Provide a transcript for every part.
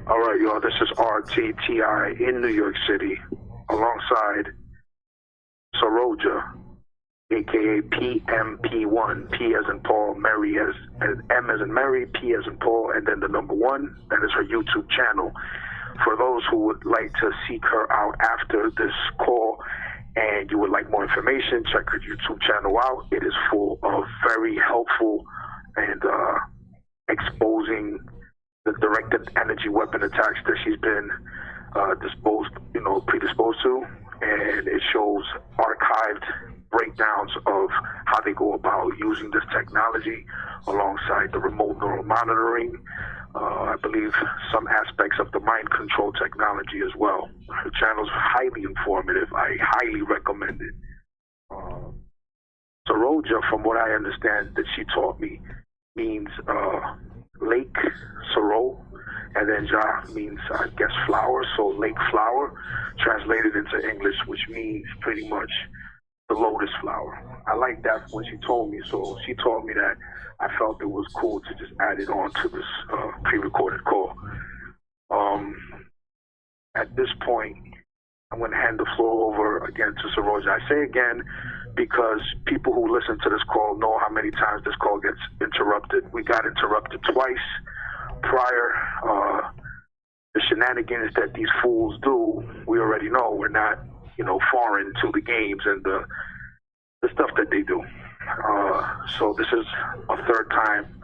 All right, y'all, this is RTTI in New York City alongside Saroja, a.k.a. PMP1, P as in Paul, Mary as M as in Mary, P as in Paul, and then the number 1. That is her YouTube channel. For those who would like to seek her out after this call and you would like more information, check her YouTube channel out. It is full of very helpful and exposing the directed energy weapon attacks that she's been predisposed to, and it shows archived breakdowns of how they go about using this technology alongside the remote neural monitoring. I believe some aspects of the mind control technology as well. Her channel is highly informative. I highly recommend it. Saroja, from what I understand that she taught me, means lake, Saro, and then Ja means, I guess, flower, so lake flower, translated into English, which means pretty much the lotus flower. I like that when she told me, so she told me that. I felt it was cool to just add it on to this pre-recorded call. At this point, I'm going to hand the floor over again to Saroja. I say again because people who listen to this call know how many times this call gets interrupted. We got interrupted twice prior. The shenanigans that these fools do, we already know. We're not, foreign to the games and the stuff that they do. So this is a third time,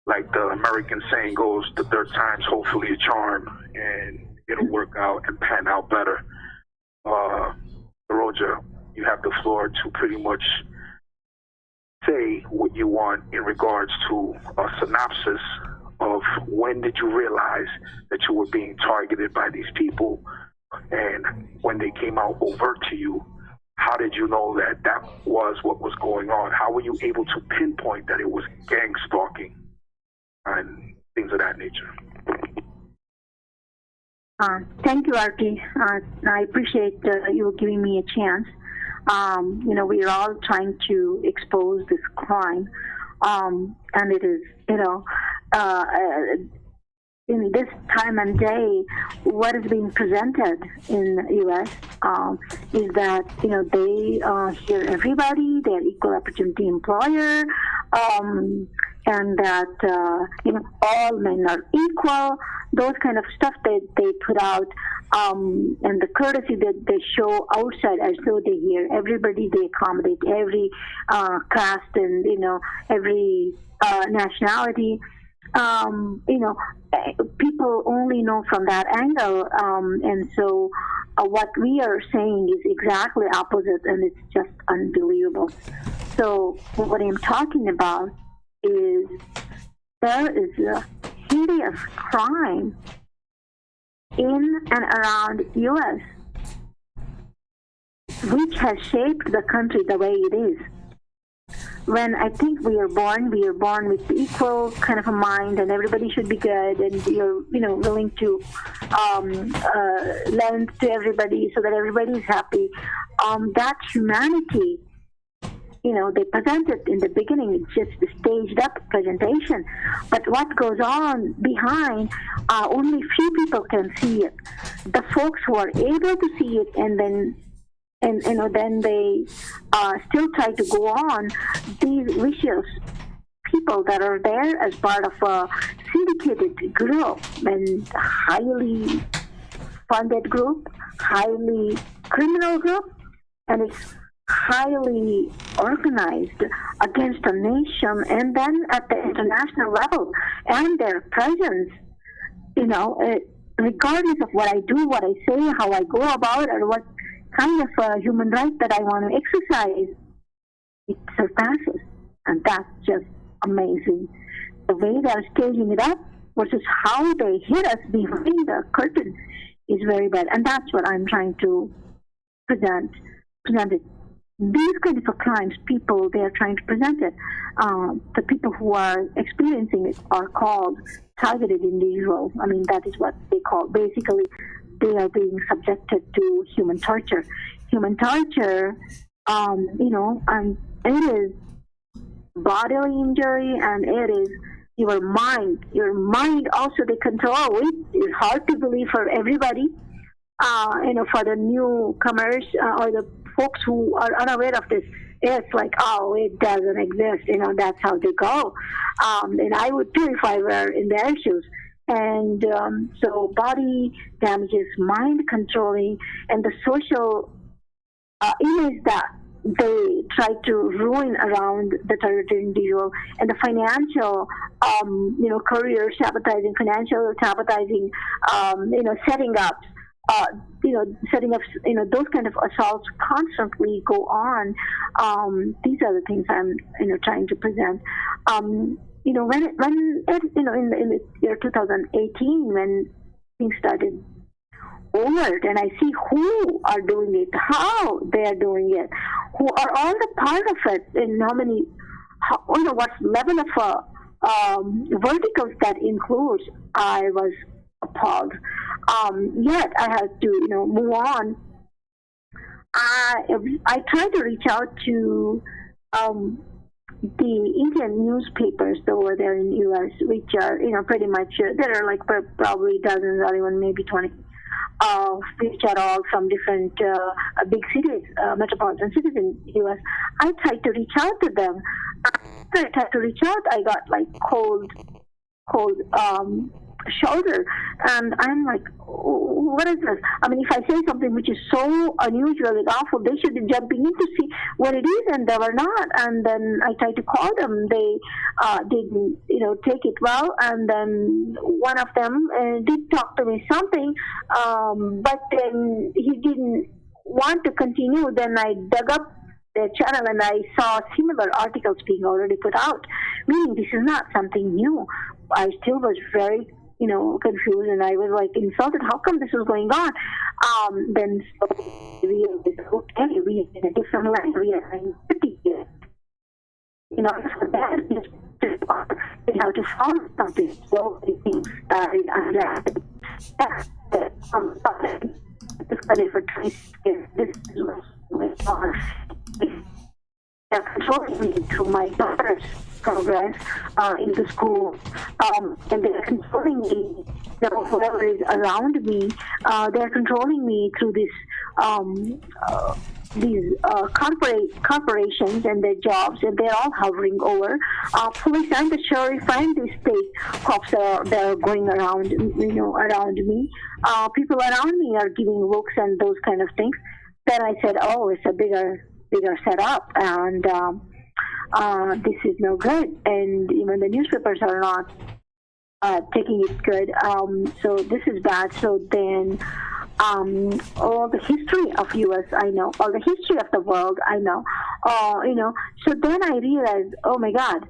like the American saying goes, the third time's hopefully a charm, and it'll work out and pan out better. Saroja, you have the floor to pretty much say what you want in regards to a synopsis of when did you realize that you were being targeted by these people, and when they came out overt to you, how did you know that that was what was going on? How were you able to pinpoint that it was gang stalking and things of that nature? Thank you, RT. I appreciate you giving me a chance. We are all trying to expose this crime, and it is, in this time and day, what is being presented in the U.S. Is that, they hear everybody, they're equal opportunity employer, and that, all men are equal, those kind of stuff that they put out, and the courtesy that they show outside as though they hear everybody, they accommodate every caste and, every nationality. People only know from that angle, and so what we are saying is exactly opposite, and it's just unbelievable. So what I'm talking about is there is a hideous crime in and around U.S. which has shaped the country the way it is. When I think we are born with equal kind of a mind, and everybody should be good, and you're, willing to lend to everybody so that everybody is happy. That humanity, they present it in the beginning. It's just a staged up presentation. But what goes on behind, only few people can see it. The folks who are able to see it, and then they still try to go on, these vicious people that are there as part of a syndicated group and highly funded group, highly criminal group, and it's highly organized against a nation, and then at the international level, and their presence, regardless of what I do, what I say, how I go about, or what kind of human right that I want to exercise, it surpasses. And that's just amazing. The way they're staging it up versus how they hit us behind the curtain is very bad. And that's what I'm trying to present it. These kinds of crimes, people, they are trying to present it. The people who are experiencing it are called targeted individuals. I mean, that is what they call, basically, they are being subjected to human torture. Human torture, and it is bodily injury, and it is your mind. Your mind also they control it. It's hard to believe for everybody. For the newcomers or the folks who are unaware of this, it's like, oh, it doesn't exist. That's how they go. And I would too if I were in their shoes. And so body damages, mind controlling, and the social image that they try to ruin around the targeted individual, and the financial, career sabotaging, financial sabotaging, setting up. Setting up, those kind of assaults constantly go on. These are the things I'm, trying to present. When in the year 2018, when things started overt, and I see who are doing it, how they are doing it, who are all the part of it, and what level of verticals that includes, I was appalled. Yet I had to, move on. I tried to reach out to the Indian newspapers over there in the U.S., which are, pretty much, there are like probably dozens or even maybe 20, which are all from different big cities, metropolitan cities in the U.S. I tried to reach out to them. After I tried to reach out, I got like cold shoulder, and I'm like, what is this? I mean, if I say something which is so unusual and awful, they should be jumping in to see what it is, and they were not. And then I tried to call them. They didn't, take it well. And then one of them did talk to me something, but then he didn't want to continue. Then I dug up their channel and I saw similar articles being already put out, meaning this is not something new. I still was very confused, and I was like insulted. How come this is going on? Then we realized, okay, we are in a different land. We are in city here. For that is how to follow something. So things started unraveling. This study for 20 years. This was on. They're controlling me through my daughter's progress in the school, and they're controlling me, whoever is around me, they're controlling me through these corporations and their jobs, and they're all hovering over. Police and the sheriff and the state cops they're going around, around me. People around me are giving looks and those kind of things. Then I said, oh, it's a bigger setup, and this is no good. And even the newspapers are not taking it good. So this is bad. So then all the history of U.S. I know, all the history of the world I know. So then I realized, oh my God,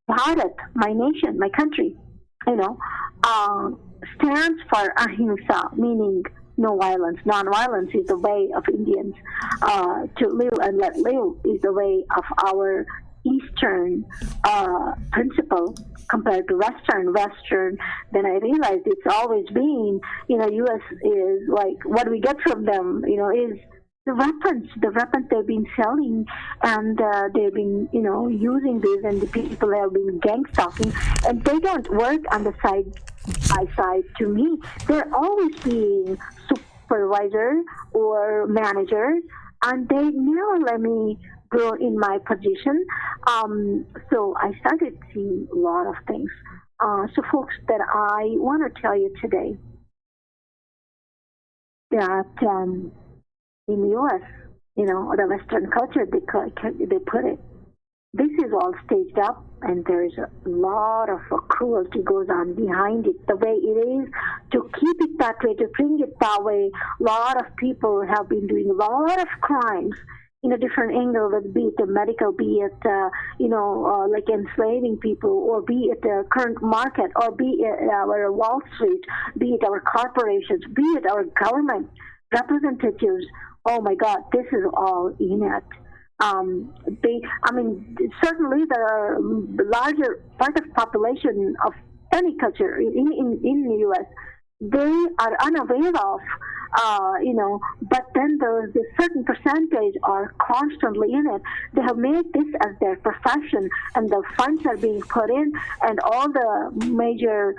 Bharath, my nation, my country, stands for ahimsa, meaning no violence. Non-violence is the way of Indians. To live and let live is the way of our Eastern principle compared to Western. Then I realized it's always been, U.S. is like, what we get from them, is the weapons they've been selling, and they've been, using this, and the people have been gang stalking, and they don't work on the side by side to me. They're always being supervisor or manager, and they never let me grow in my position. So I started seeing a lot of things. So folks, that I want to tell you today that in the U.S., the Western culture, they put it, this is all staged up, and there's a lot of cruelty goes on behind it. The way it is, to keep it that way, to bring it that way, a lot of people have been doing a lot of crimes in a different angle, be it the medical, be it, like enslaving people, or be it the current market, or be it our Wall Street, be it our corporations, be it our government representatives. Oh my God, this is all in it. Certainly the larger part of population of any culture in the U.S., they are unaware of, but then there's a certain percentage are constantly in it. They have made this as their profession, and the funds are being put in, and all the major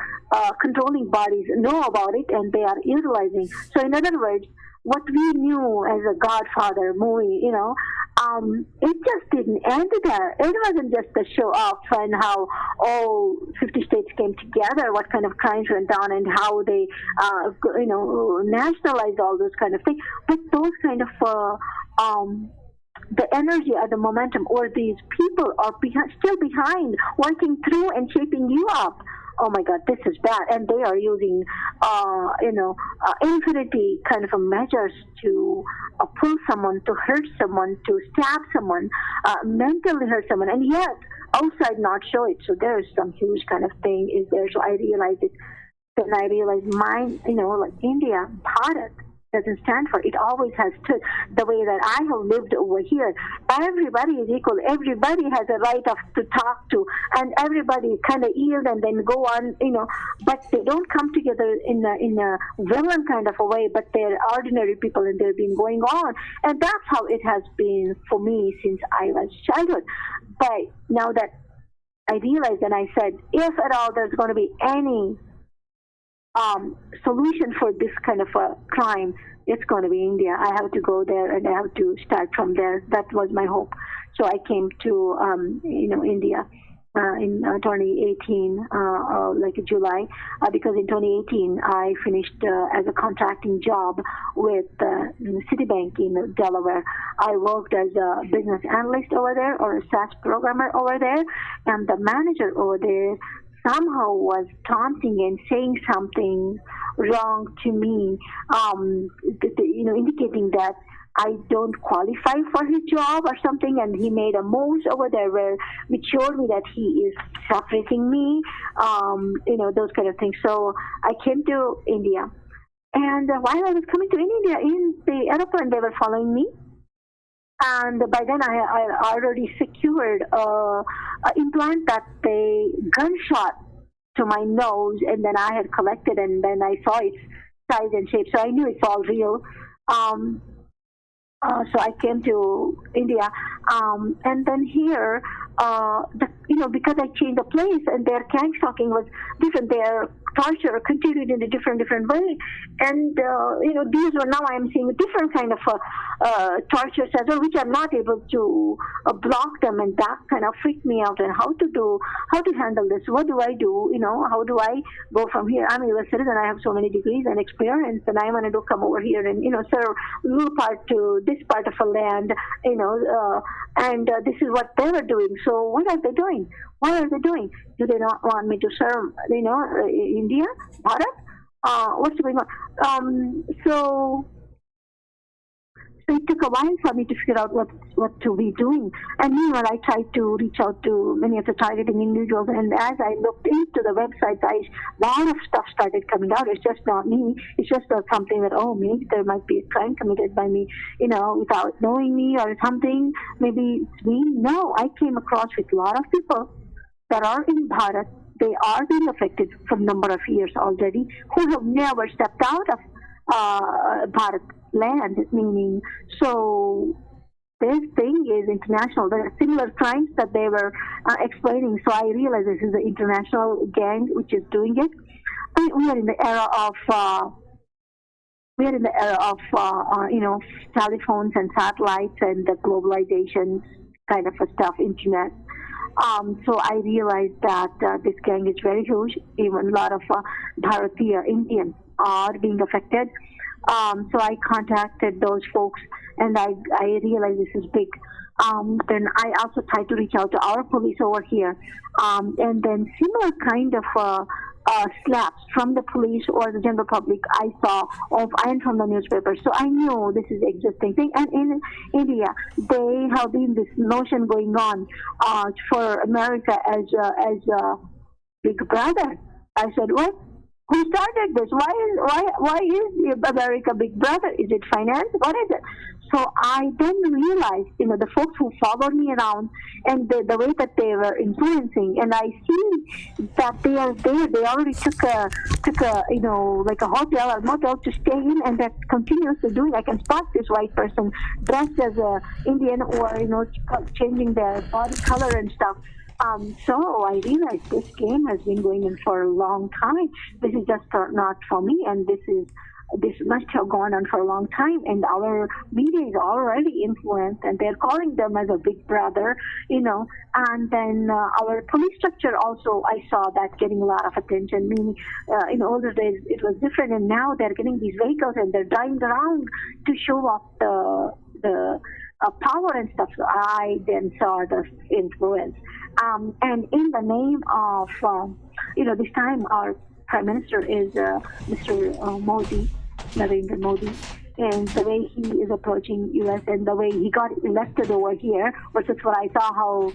controlling bodies know about it, and they are utilizing. So in other words, what we knew as a Godfather movie, it just didn't end there. It wasn't just a show off and how all 50 states came together, what kind of crimes went on, and how they, nationalized all those kind of things. But those kind of the energy or the momentum, or these people are still behind, working through and shaping you up. Oh my God, this is bad, and they are using, infinity kind of measures to pull someone, to hurt someone, to stab someone, mentally hurt someone, and yet outside not show it. So there is some huge kind of thing is there. So I realized it. Then I realized mine, like India, Bharath doesn't stand for. It always has stood the way that I have lived over here. Everybody is equal. Everybody has a right to talk to, and everybody kind of yield and then go on, But they don't come together in a villain kind of a way. But they're ordinary people, and they've been going on, and that's how it has been for me since I was childhood. But now that I realized, and I said, if at all there's going to be any solution for this kind of a crime, it's going to be India. I have to go there, and I have to start from there. That was my hope. So I came to India in 2018, like July, because in 2018 I finished as a contracting job with Citibank in Delaware. I worked as a business analyst over there, or a SaaS programmer over there, and the manager over there somehow was taunting and saying something wrong to me, indicating that I don't qualify for his job or something, and he made a move over there which showed me that he is suppressing me, those kind of things. So I came to India, and while I was coming to India, in the airplane, they were following me. And by then, I already secured an implant that they gunshot to my nose, and then I had collected, and then I saw its size and shape, so I knew it's all real. So I came to India, and then here, because I changed the place, and their gang stalking was different. Their torture continued in a different way, and these were, now I am seeing a different kind of tortures as well, which I'm not able to block them, and that kind of freaked me out. And how to handle this? What do I do? How do I go from here? I'm a U.S. citizen. I have so many degrees and experience, and I wanted to come over here and serve a little part to this part of a land, and this is what they were doing. So what are they doing? What are they doing? Do they not want me to serve, India, Bharath? What's going on? So it took a while for me to figure out what to be doing. And meanwhile, I tried to reach out to many of the targeting individuals. And as I looked into the websites, a lot of stuff started coming out. It's just not me. It's just not something that, maybe there might be a crime committed by me, without knowing me or something. Maybe it's me. No, I came across with a lot of people that are in Bharath. They are being affected for a number of years already, who have never stepped out of Bharath land, meaning, so this thing is international. There are similar crimes that they were explaining. So I realized this is an international gang which is doing it. We are in the era of telephones and satellites and the globalization kind of stuff, internet. So I realized that this gang is very huge. Even a lot of Bharatiya Indians are being affected. So I contacted those folks, and I realized this is big. Then I also tried to reach out to our police over here, and then similar kind of slaps from the police or the general public I saw and from the newspapers. So I knew this is existing thing. And in India, they have been this notion going on for America as a big brother. I said, what? who started this? Why is America Big Brother? Is it finance? What is it? So I then realized, the folks who followed me around and the way that they were influencing, and I see that they are there. They already took a like a hotel or motel to stay in, and that continuously doing. I can spot this white person dressed as a Indian, or changing their body color and stuff. So I realized this game has been going on for a long time. This is just not for me, and this must have gone on for a long time, and our media is already influenced, and they're calling them as a big brother, and then our police structure also, I saw that getting a lot of attention. Meaning, in older days it was different, and now they're getting these vehicles and they're driving around to show off the power and stuff. So I then saw the influence, and in the name of, this time our Prime Minister is Mr. Modi, Narendra Modi, and the way he is approaching U.S. and the way he got elected over here versus what I saw how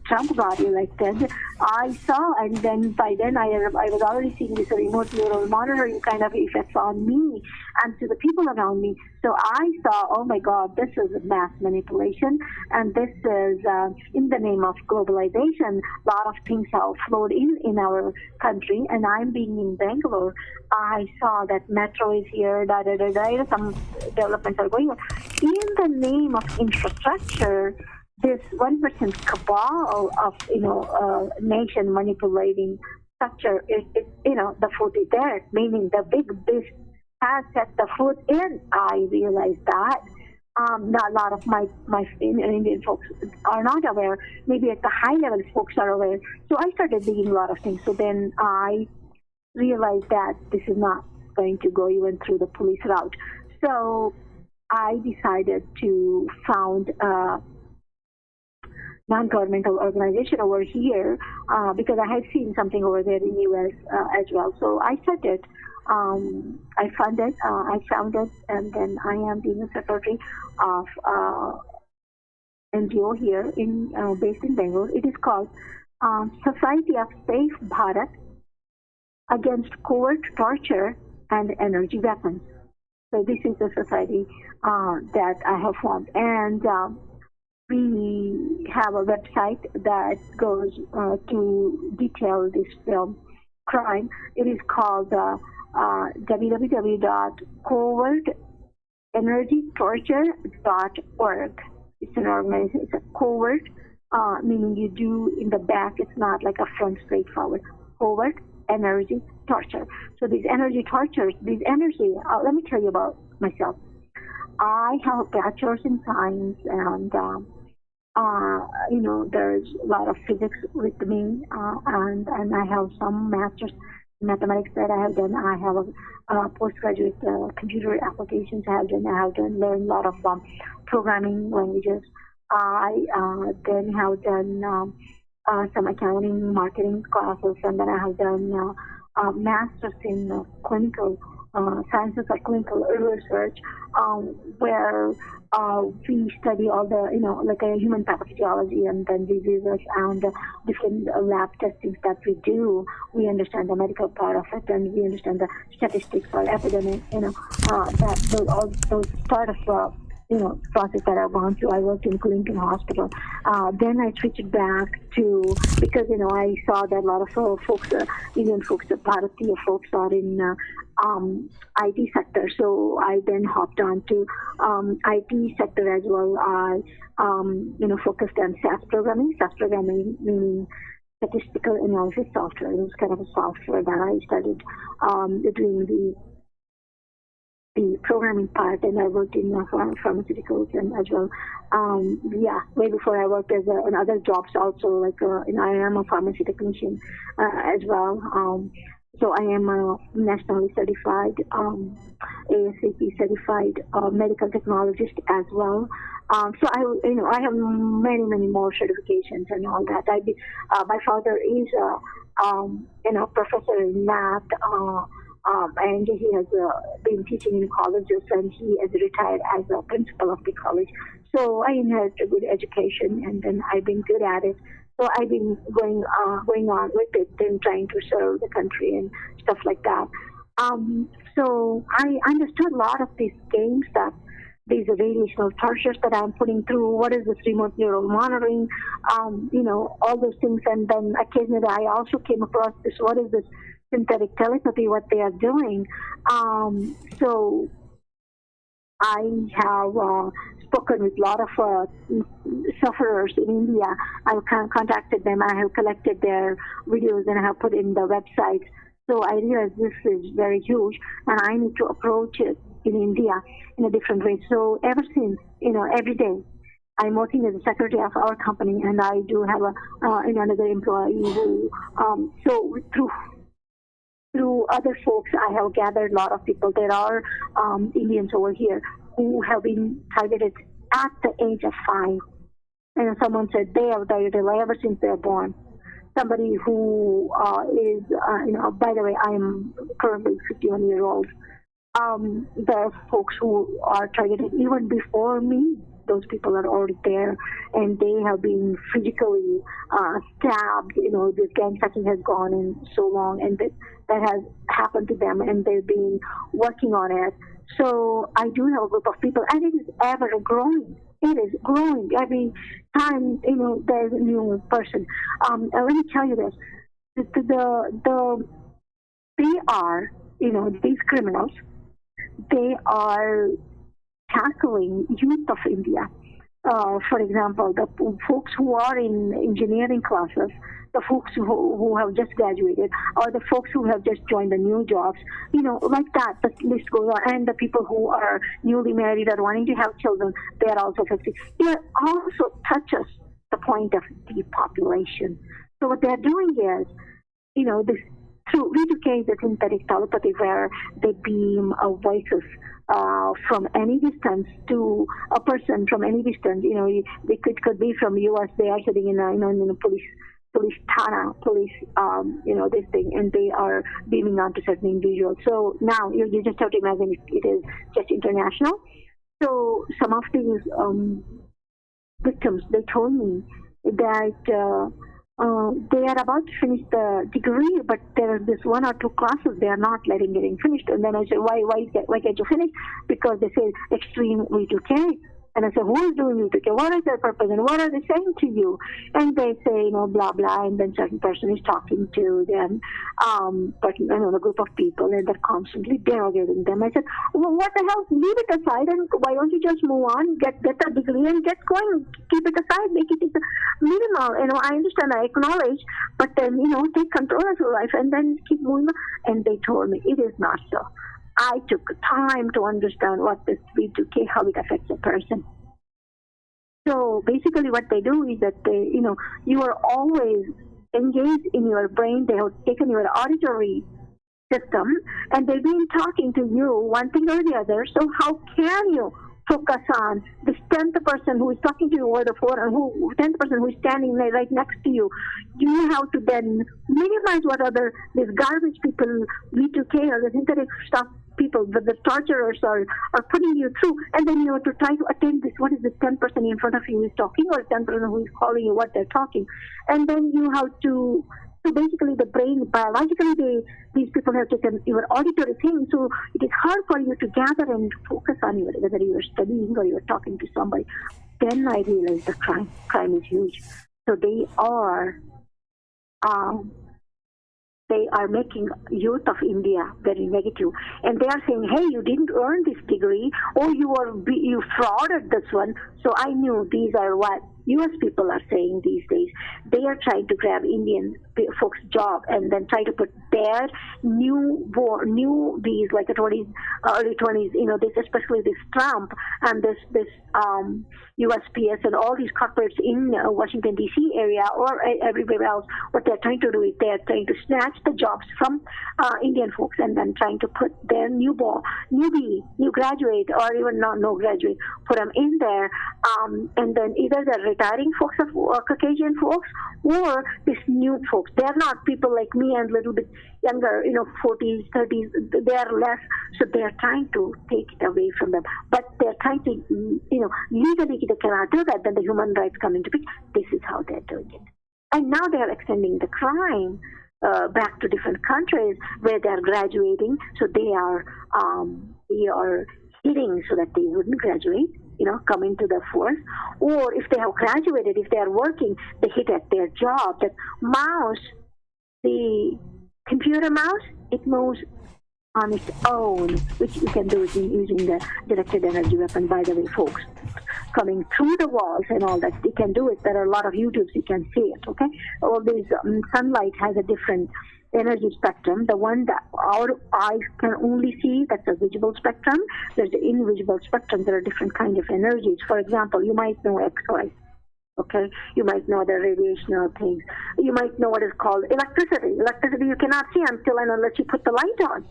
Trump got elected. I saw, and then by then I was already seeing this remote neural monitoring kind of effects on me and to the people around me. So I saw, oh my God, this is mass manipulation, and this is in the name of globalization. A lot of things have flowed in our country, and I'm being in Bangalore. I saw that metro is here, some developments are going on. In the name of infrastructure, this 1% cabal of nation manipulating structure, the foot is there, meaning the big business has set the foot in. I realized that. Not a lot of my Indian folks are not aware. Maybe at the high level, folks are aware. So I started digging a lot of things. So then I realized that this is not going to go even through the police route. So I decided to found a non-governmental organization over here because I had seen something over there in the U.S. As well. So I started. I found it, and then I am being a secretary of NGO here based in Bangalore. It is called Society of Safe Bharath Against Covert Torture and Energy Weapons. So this is the society that I have formed, and we have a website that goes to detail this crime. It is called covertenergytorture.org. It's an organization. It's a covert, meaning you do in the back. It's not like a front straightforward. Covert energy torture. So these energy tortures, let me tell you about myself. I have a bachelor's in science, and there's a lot of physics with me, and I have some master's mathematics that I have done. I have a postgraduate computer applications I have done. I have learned a lot of programming languages. I then have done some accounting, marketing classes, and then I have done masters in clinical sciences or clinical research, where we study all the, like a human pathophysiology and then diseases and different lab testings that we do. We understand the medical part of it, and we understand the statistics or epidemic, all those part of process that I've gone through. I worked in Clinton Hospital. Then I switched back to, because, I saw that a lot of folks, Indian folks, Bharatiya folks are in IT sector. So I then hopped on to IT sector as well. I, focused on SAS programming. SAS programming meaning statistical analysis software. It was kind of a software that I started doing the programming part, and I worked in pharmaceuticals and as well. Way before I worked as in other jobs also, like I am a pharmacy technician as well. So I am a nationally certified, ASAP certified medical technologist as well. So I have many more certifications and all that. My father is a professor in math. and he has been teaching in colleges, and he is retired as a principal of the college. So I inherited a good education, and then I've been good at it. So I've been going on with it and trying to serve the country and stuff like that. So I understood a lot of these games that these variational tortures that I'm putting through. What is this remote neural monitoring? All those things. And then occasionally I also came across this, what is this synthetic telepathy, what they are doing. So I have spoken with a lot of sufferers in India. I've contacted them. I have collected their videos and I have put in the website. So I realized this is very huge, and I need to approach it in India in a different way. So ever since, every day, I'm working as a secretary of our company, and I do have another employee who, so through other folks, I have gathered a lot of people. There are Indians over here who have been targeted at the age of 5. And someone said they are targeted ever since they're born. Somebody who is, by the way, I'm currently 51 years old. There are folks who are targeted even before me. Those people are already there, and they have been physically stabbed. This gang sucking has gone in so long, and that has happened to them, and they've been working on it. So I do have a group of people, and it is ever growing. It is growing every time. There's a new person. Let me tell you this: they are, these criminals. They are tackling youth of India. For example, the folks who are in engineering classes, the folks who have just graduated, or the folks who have just joined the new jobs, like that, the list goes on. And the people who are newly married or wanting to have children, they are also affected. It also touches the point of depopulation. So what they're doing is, this through V2K, the synthetic telepathy, where they beam voices from any distance to a person from any distance. They could be from U.S. They are sitting in a police thana, this thing, and they are beaming onto certain individuals. So now you just have to imagine it is just international. So some of these victims, they told me that they are about to finish the degree, but there is this 1 or 2 classes they are not getting finished. And then I said, why can't you finish? Because they say extreme V2K. And I said, who is doing V2K? What is their purpose? And what are they saying to you? And they say, blah, blah. And then certain person is talking to them, a group of people, and they're constantly derogating them. I said, well, what the hell? Leave it aside, and why don't you just move on, get a degree, and get going. Keep it aside, make it minimal. I understand, I acknowledge, but then, take control of your life and then keep moving on. And they told me it is not so. I took time to understand what this V2K, how it affects a person. So basically what they do is that they, you are always engaged in your brain. They have taken your auditory system, and they've been talking to you one thing or the other. So how can you focus on this 10th person who is talking to you over the phone, and 10th person who is standing right next to you? You have to then minimize what these garbage people, V2K or the synthetic stuff people, the torturers are putting you through, and then you have to try to attend this. What is this 10th person in front of you who is talking, or 10th person who is calling you what they're talking? And then you have to, so basically the brain, biologically, these people have taken your auditory thing, so it is hard for you to gather and focus on whether you are studying or you are talking to somebody. Then I realized the crime is huge. So they are making youth of India very negative, and they are saying, "Hey, you didn't earn this degree, or you frauded this one." So I knew these are what U.S. people are saying these days. They are trying to grab Indian folks' job and then try to put their newbies, like the 20s, early 20s, this, especially this Trump and this USPS and all these corporates in Washington, D.C. area or everywhere else. What they're trying to do is they're trying to snatch the jobs from Indian folks and then trying to put their new graduate, or even no graduate, put them in there, and then either they're retiring folks of Caucasian folks, or these new folks. They're not people like me and a little bit younger, 40s, 30s. They're less, so they're trying to take it away from them. But they're trying to, legally they cannot do that. Then the human rights come into picture. This is how they're doing it. And now they're extending the crime back to different countries where they're graduating. So they are hitting so that they wouldn't graduate, come into the force. Or if they have graduated, if they are working, they hit at their job. That mouse, the computer mouse, it moves on its own, which you can do it using the directed energy weapon, by the way, folks. Coming through the walls and all that, they can do it. There are a lot of YouTubes, you can see it, okay? All these sunlight has a different energy spectrum. The one that our eyes can only see, that's a visible spectrum. There's the invisible spectrum. There are different kinds of energies. For example, you might know X-ray. Okay, you might know the radiational things. You might know what is called electricity. Electricity you cannot see until and unless you put the light on.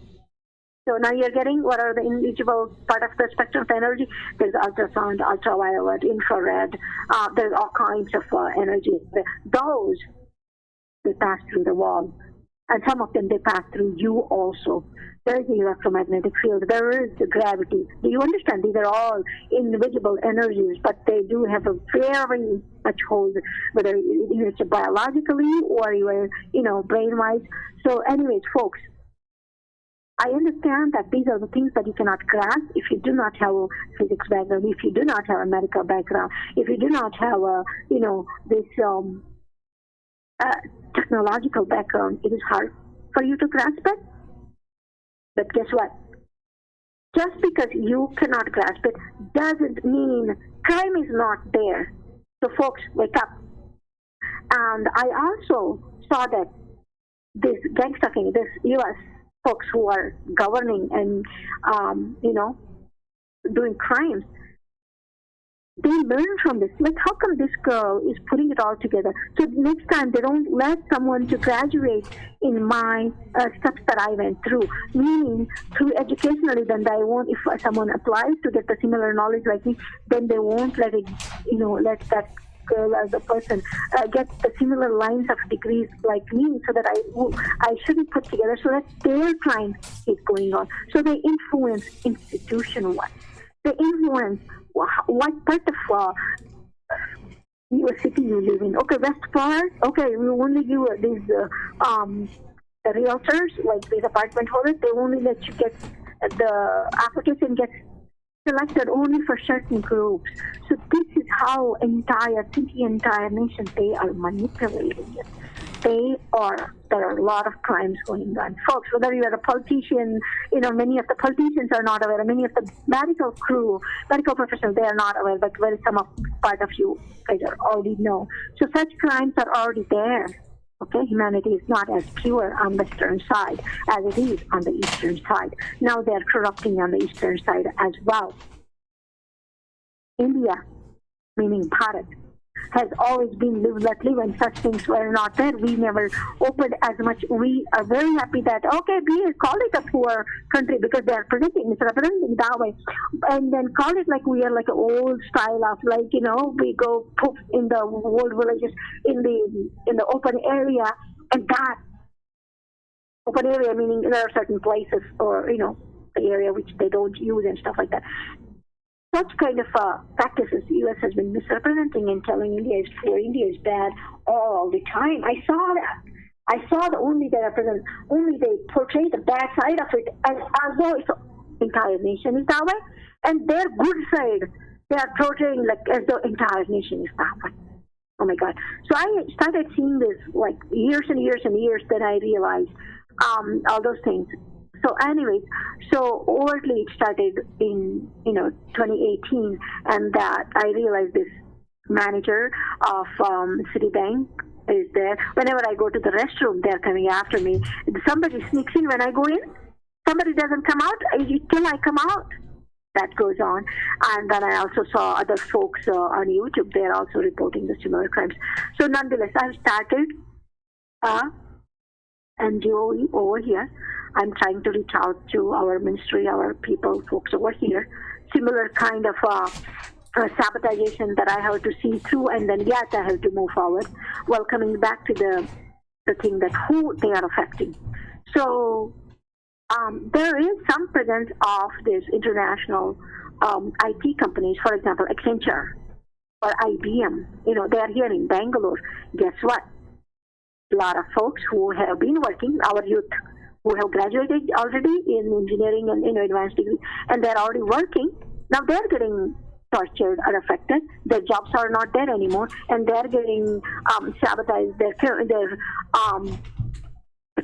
So now you're getting what are the invisible part of the spectrum of energy. There's ultrasound, ultraviolet, infrared. There's all kinds of energy. Those, they pass through the wall. And some of them, they pass through you also. There is the electromagnetic field. There is the gravity. Do you understand? These are all invisible energies, but they do have a very much hold, whether it's biologically or brain-wise. So anyways, folks, I understand that these are the things that you cannot grasp if you do not have a physics background, if you do not have a medical background, if you do not have this technological background. It is hard for you to grasp it. But guess what? Just because you cannot grasp it doesn't mean crime is not there. So folks, wake up. And I also saw that this gangster-ing, this U.S. folks who are governing and, doing crimes, they learn from this. Like, how come this girl is putting it all together? So next time they don't let someone to graduate in my steps that I went through. Meaning, through educationally, then they won't. If someone applies to get the similar knowledge like me, then they won't let it. Let that girl as a person get the similar lines of degrees like me, so that I shouldn't put together, so that their crime is going on. So they influence institution-wise. They influence what part of your city you live in. Okay, West part. Okay, we only give these the realtors, like these apartment holders. They only let you get the application gets selected only for certain groups. So this is how entire nation, they are manipulating it. There are a lot of crimes going on. Folks, whether you are a politician, many of the politicians are not aware. Many of the medical professionals, they are not aware, but some part of you guys already know. So such crimes are already there. Okay, humanity is not as pure on the western side as it is on the eastern side. Now they are corrupting on the eastern side as well. India, meaning Bharath, has always been live let live, and such things were not there. We never opened as much. We are very happy that, okay, we call it a poor country because they are it's representing that way. And then call it like we are like an old style of we go poof in the old villages in the open area, and that open area meaning there are certain places or, the area which they don't use and stuff like that. Such kind of practices the U.S. has been misrepresenting and telling India is poor, India is bad all the time. I saw that. I saw that only they portray the bad side of it as though it's the entire nation is that way. And their good side, they are portraying like as though entire nation is that way. Oh my God. So I started seeing this like years and years and years, then I realized all those things. So anyways, so overtly it started in 2018, and that I realized this manager of Citibank is there. Whenever I go to the restroom, they're coming after me. Somebody sneaks in when I go in. Somebody doesn't come out till I come out. That goes on. And then I also saw other folks on YouTube. They're also reporting the similar crimes. So nonetheless, I've started NGO over here. I'm trying to reach out to our ministry, our people, folks over here. Similar kind of sabotaging that I have to see through, and then yes, I have to move forward. Well, coming back to the thing that who they are affecting. So there is some presence of these international IT companies, for example, Accenture or IBM. They are here in Bangalore. Guess what? A lot of folks who have been working, our youth, who have graduated already in engineering and advanced degree, and they're already working. Now they're getting tortured or affected. Their jobs are not there anymore, and they're getting sabotaged. Their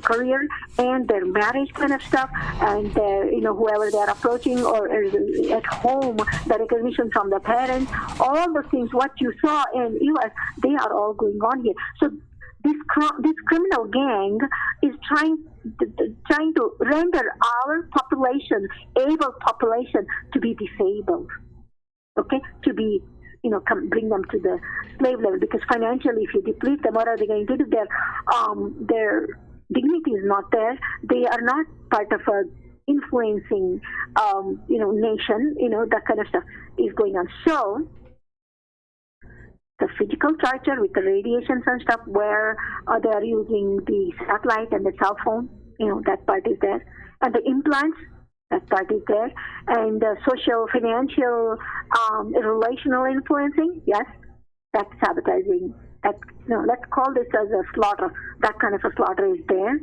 career and their marriage kind of stuff, and their whoever they're approaching or is at home, the recognition from the parents, all the things what you saw in US, they are all going on here. So this criminal gang is trying to render our population, able population, to be disabled. Okay, to be bring them to the slave level, because financially, if you deplete them, what are they going to do? Their dignity is not there. They are not part of a influencing, nation. That kind of stuff is going on. So the physical torture with the radiations and stuff, where they are using the satellite and the cell phone, that part is there, and the implants, that part is there, and social, financial, relational influencing, yes, that's sabotaging. Let's call this as a slaughter. That kind of a slaughter is there.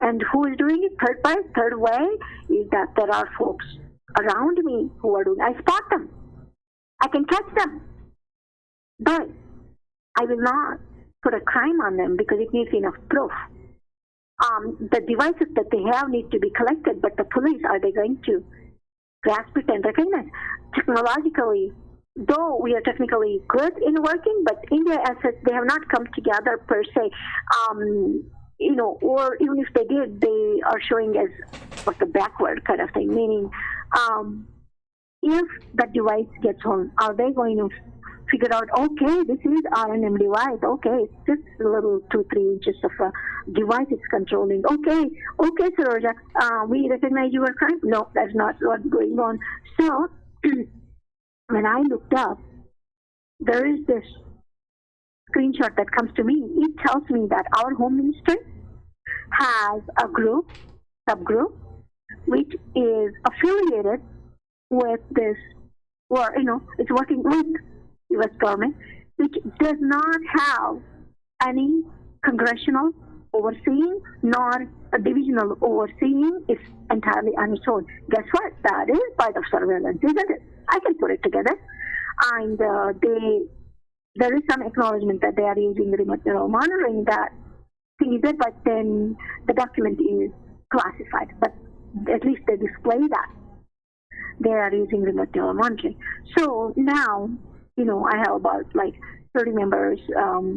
And who is doing it? Third way is that there are folks around me who are doing it. I spot them. I can catch them. But I will not put a crime on them because it needs enough proof. The devices that they have need to be collected, but the police, are they going to grasp it and recognize? Technologically, though we are technically good in working, but India assets, they have not come together per se. Or even if they did, they are showing as like a backward kind of thing, meaning if that device gets home, are they going to figure out, okay, this is R&M device, okay, it's just a little 2-3 inches of a device it's controlling. Okay, Saroja, we recognize your crime. No, that's not what's going on. So when I looked up, there is this screenshot that comes to me. It tells me that our Home Ministry has a subgroup, which is affiliated with this, or, it's working with U.S. government, which does not have any congressional overseeing nor a divisional overseeing. It's entirely on its own. Guess what? That is part of surveillance, isn't it? I can put it together. And there is some acknowledgement that they are using remote neural monitoring. That thing is it, but then the document is classified. But at least they display that they are using remote neural monitoring. So now, I have about 30 members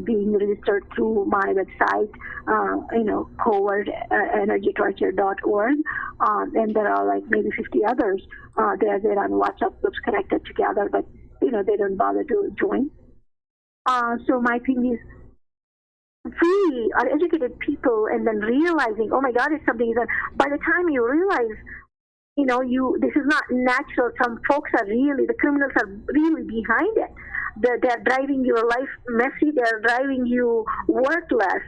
being registered through my website, covertenergytorture.org, and there are maybe 50 others. They're on WhatsApp groups connected together, but they don't bother to join. So my thing is, we are educated people, and then realizing, oh my God, it's something. By the time you realize, this is not natural. Some folks are the criminals are really behind it. They're driving your life messy. They're driving you worthless.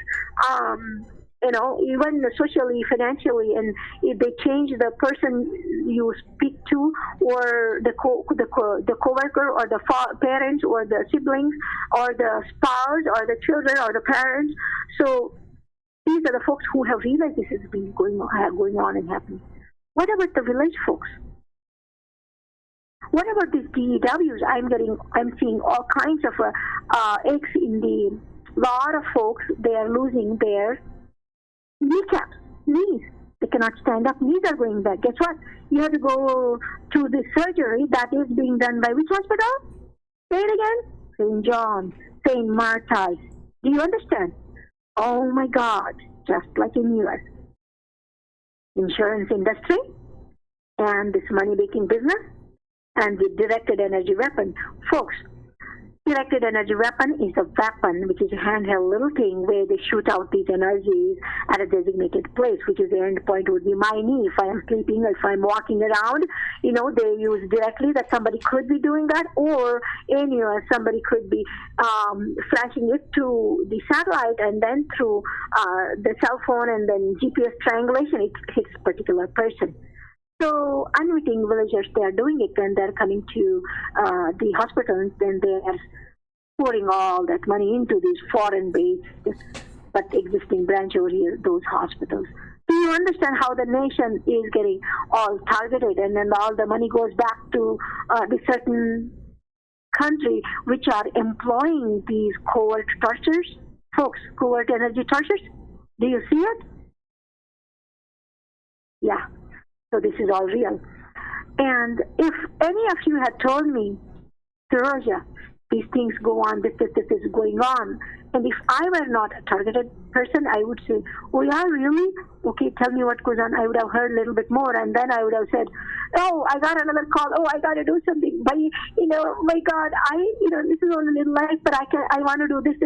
Even socially, financially, and if they change the person you speak to, or the coworker, or the parents, or the siblings, or the spouse, or the children, or the parents. So these are the folks who have realized this has been going on and happening. What about the village folks? What about these DEWs? I'm seeing all kinds of aches in the lot of folks. They are losing their kneecaps, knees. They cannot stand up. Knees are going back. Guess what? You have to go to the surgery that is being done by which hospital? Say it again. St. John, St. Martha's. Do you understand? Oh my God! Just like in US. Insurance industry and this money-making business and the directed energy weapon. Folks, directed energy weapon is a weapon, which is a handheld little thing where they shoot out these energies at a designated place, which is the end point would be my knee. If I am sleeping, if I'm walking around, they use directly that somebody could be doing that, or somebody could be flashing it to the satellite and then through the cell phone and then GPS triangulation, it hits a particular person. So unwitting villagers, they are doing it when they're coming to the hospitals, then they are pouring all that money into these foreign-based but existing branch over here, those hospitals. Do you understand how the nation is getting all targeted, and then all the money goes back to the certain country which are employing these covert tortures, folks, covert energy tortures? Do you see it? Yeah. So this is all real. And if any of you had told me, Saroja, these things go on, this is going on, and if I were not a targeted person, I would say, oh yeah, really? Okay, tell me what goes on. I would have heard a little bit more, and then I would have said, oh, I got another call. Oh, I got to do something. But, my God, this is only a little life, but I want to do this.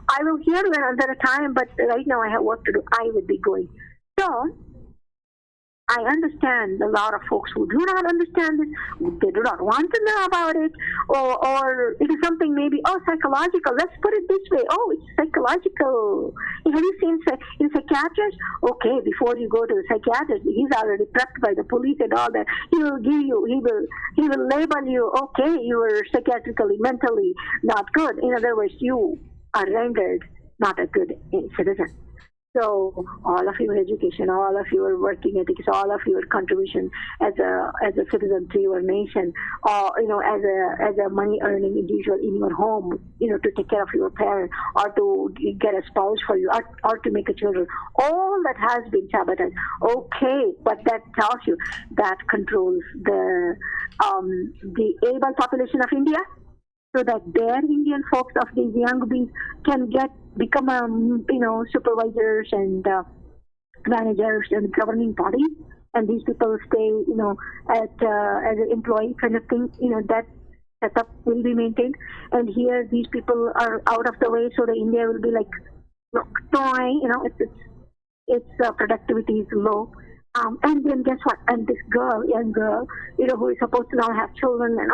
I will hear another time, but right now I have work to do. I would be going. So, I understand a lot of folks who do not understand this, they do not want to know about it, or it is something maybe, psychological. Let's put it this way. Oh, it's psychological. Have you seen in psychiatrist? Okay, before you go to the psychiatrist, he's already prepped by the police and all that. He will label you, okay, you are psychiatrically, mentally not good. In other words, you are rendered not a good citizen. So all of your education, all of your working ethics, all of your contribution as a citizen to your nation, or as a money earning individual in your home, to take care of your parents, or to get a spouse for you, or to make a children, all that has been sabotaged. Okay, but that tells you that controls the able population of India, so that their Indian folks of these young beings can become supervisors and managers and governing bodies, and these people stay as an employee kind of thing. That setup will be maintained, and here these people are out of the way, so the India will be like its productivity is low. And then guess what? And this young girl, who is supposed to now have children and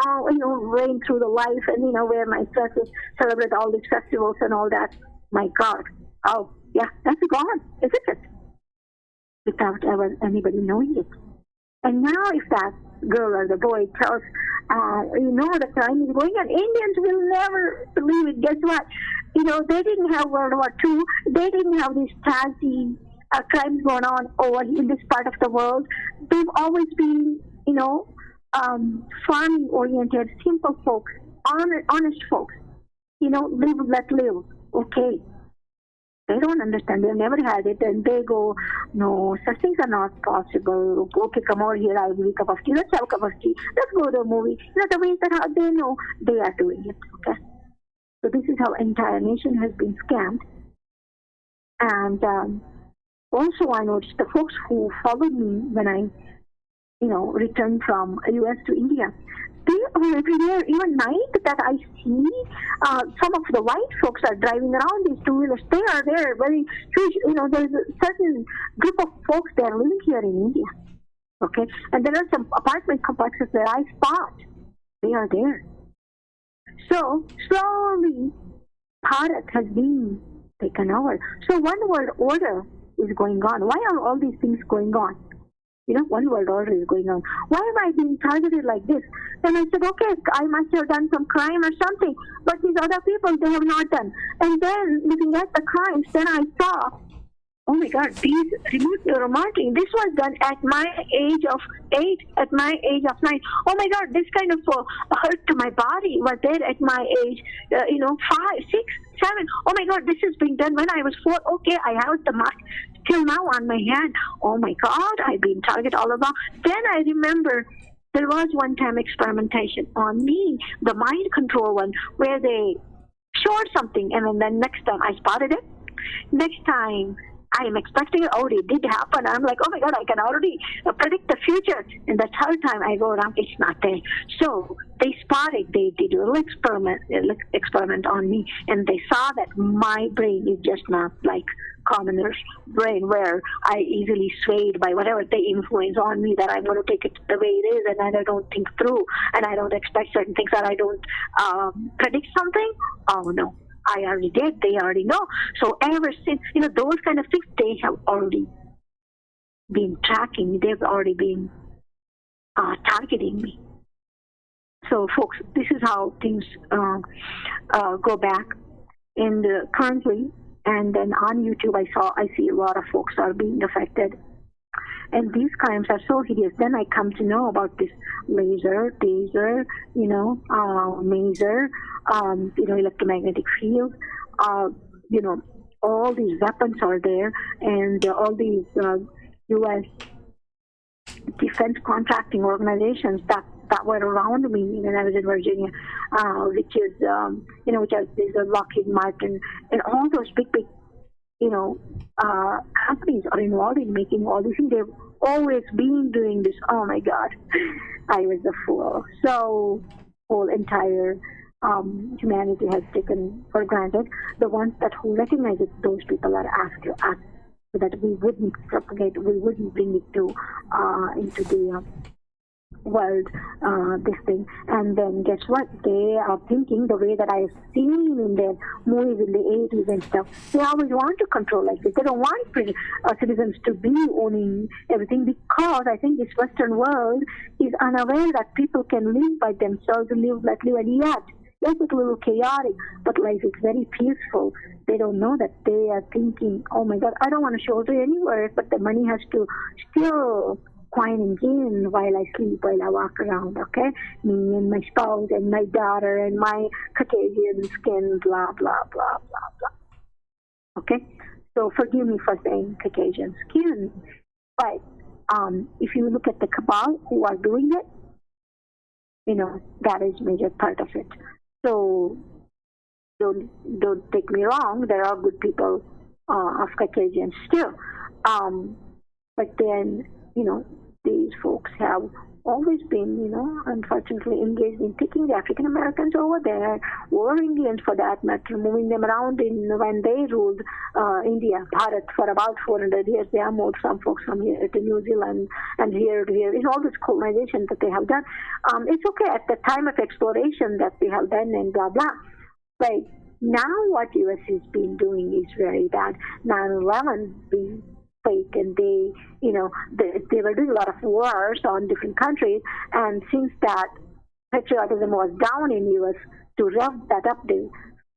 reign through the life and, wear nice dresses, celebrate all these festivals and all that. My God. Oh, yeah, that's gone, isn't it? Without ever anybody knowing it. And now if that girl or the boy tells, the crime is going on, Indians will never believe it. Guess what? They didn't have World War II. They didn't have these Stasi crimes going on over in this part of the world. They've always been, farming-oriented, simple folks, honest folks. Live, let live. Okay. They don't understand. They've never had it, and they go, no, such things are not possible. Okay, come over here. I'll give you a cup of tea. Let's have a cup of tea. Let's go to a movie. The ways that how they know they are doing it. Okay. So this is how entire nation has been scammed. And also, I noticed the folks who followed me when I, returned from U.S. to India, they are everywhere. Even night that I see, some of the white folks are driving around these two-wheelers. They are there, very huge. There's a certain group of folks that are living here in India. Okay, and there are some apartment complexes that I spot. They are there. So slowly, Bharath has been taken over. So one world order is going on. Why are all these things going on? One world order is going on. Why am I being targeted like this? And I said, okay, I must have done some crime or something. But these other people, they have not done. And then looking at the crimes, then I saw, oh my God, these remote neuromonitoring, this was done at my age of 8, at my age of 9. Oh my God, this kind of hurt to my body was there at my age, 5, 6, 7. Oh my God, this is being done when I was 4. Okay, I have the mark till now on my hand. Oh my God, I've been targeted all along. Then I remember there was one time experimentation on me, the mind control one, where they showed something, and then next time I spotted it. Next time I am expecting it. Oh, it did happen. I'm like, oh my God, I can already predict the future. And the third time I go around, it's not there. So they spotted. They did a little experiment on me, and they saw that my brain is just not like commoner's brain, where I easily swayed by whatever they influence on me, that I'm going to take it the way it is, and I don't think through, and I don't expect certain things, that I don't predict something. Oh no, I already did. They already know. So ever since, those kind of things, they have already been tracking me. They've already been targeting me. So folks, this is how things go back. And currently, and then on YouTube, I see a lot of folks are being affected. And these crimes are so hideous. Then I come to know about this laser, taser, maser, electromagnetic field. All these weapons are there, and all these U.S. defense contracting organizations that were around me when I was in Virginia, which is, which is Lockheed Martin, and all those big, companies are involved in making all these things. They've always been doing this. Oh my God, I was a fool. So, whole entire humanity has taken for granted. The ones who recognize it, those people are asked to act so that we wouldn't propagate, we wouldn't bring it to into the world, this thing. And then guess what? They are thinking the way that I've seen in their movies in the 80s and stuff. They always want to control like this. They don't want citizens to be owning everything, because I think this Western world is unaware that people can live by themselves, live, and yet, yes, it's a little chaotic, but life is very peaceful. They don't know that they are thinking, oh my God, I don't want to shoulder any work, but the money has to still coin and gain while I sleep, while I walk around, okay? Me and my spouse and my daughter and my Caucasian skin, blah, blah, blah, blah, blah. Okay? So forgive me for saying Caucasian skin, but if you look at the cabal who are doing it, that is a major part of it. So don't take me wrong, there are good people of Caucasian still. But then, these folks have always been, unfortunately engaged in taking the African Americans over there, or Indians for that matter, moving them around when they ruled India, Bharath, for about 400 years. They have moved some folks from here to New Zealand and here to here. It's all this colonization that they have done. It's okay at the time of exploration that they have done and blah, blah. But now what U.S. has been doing is very bad. 9/11 being fake, and they were doing a lot of wars on different countries, and since that patriotism was down in U.S., to rev that up, they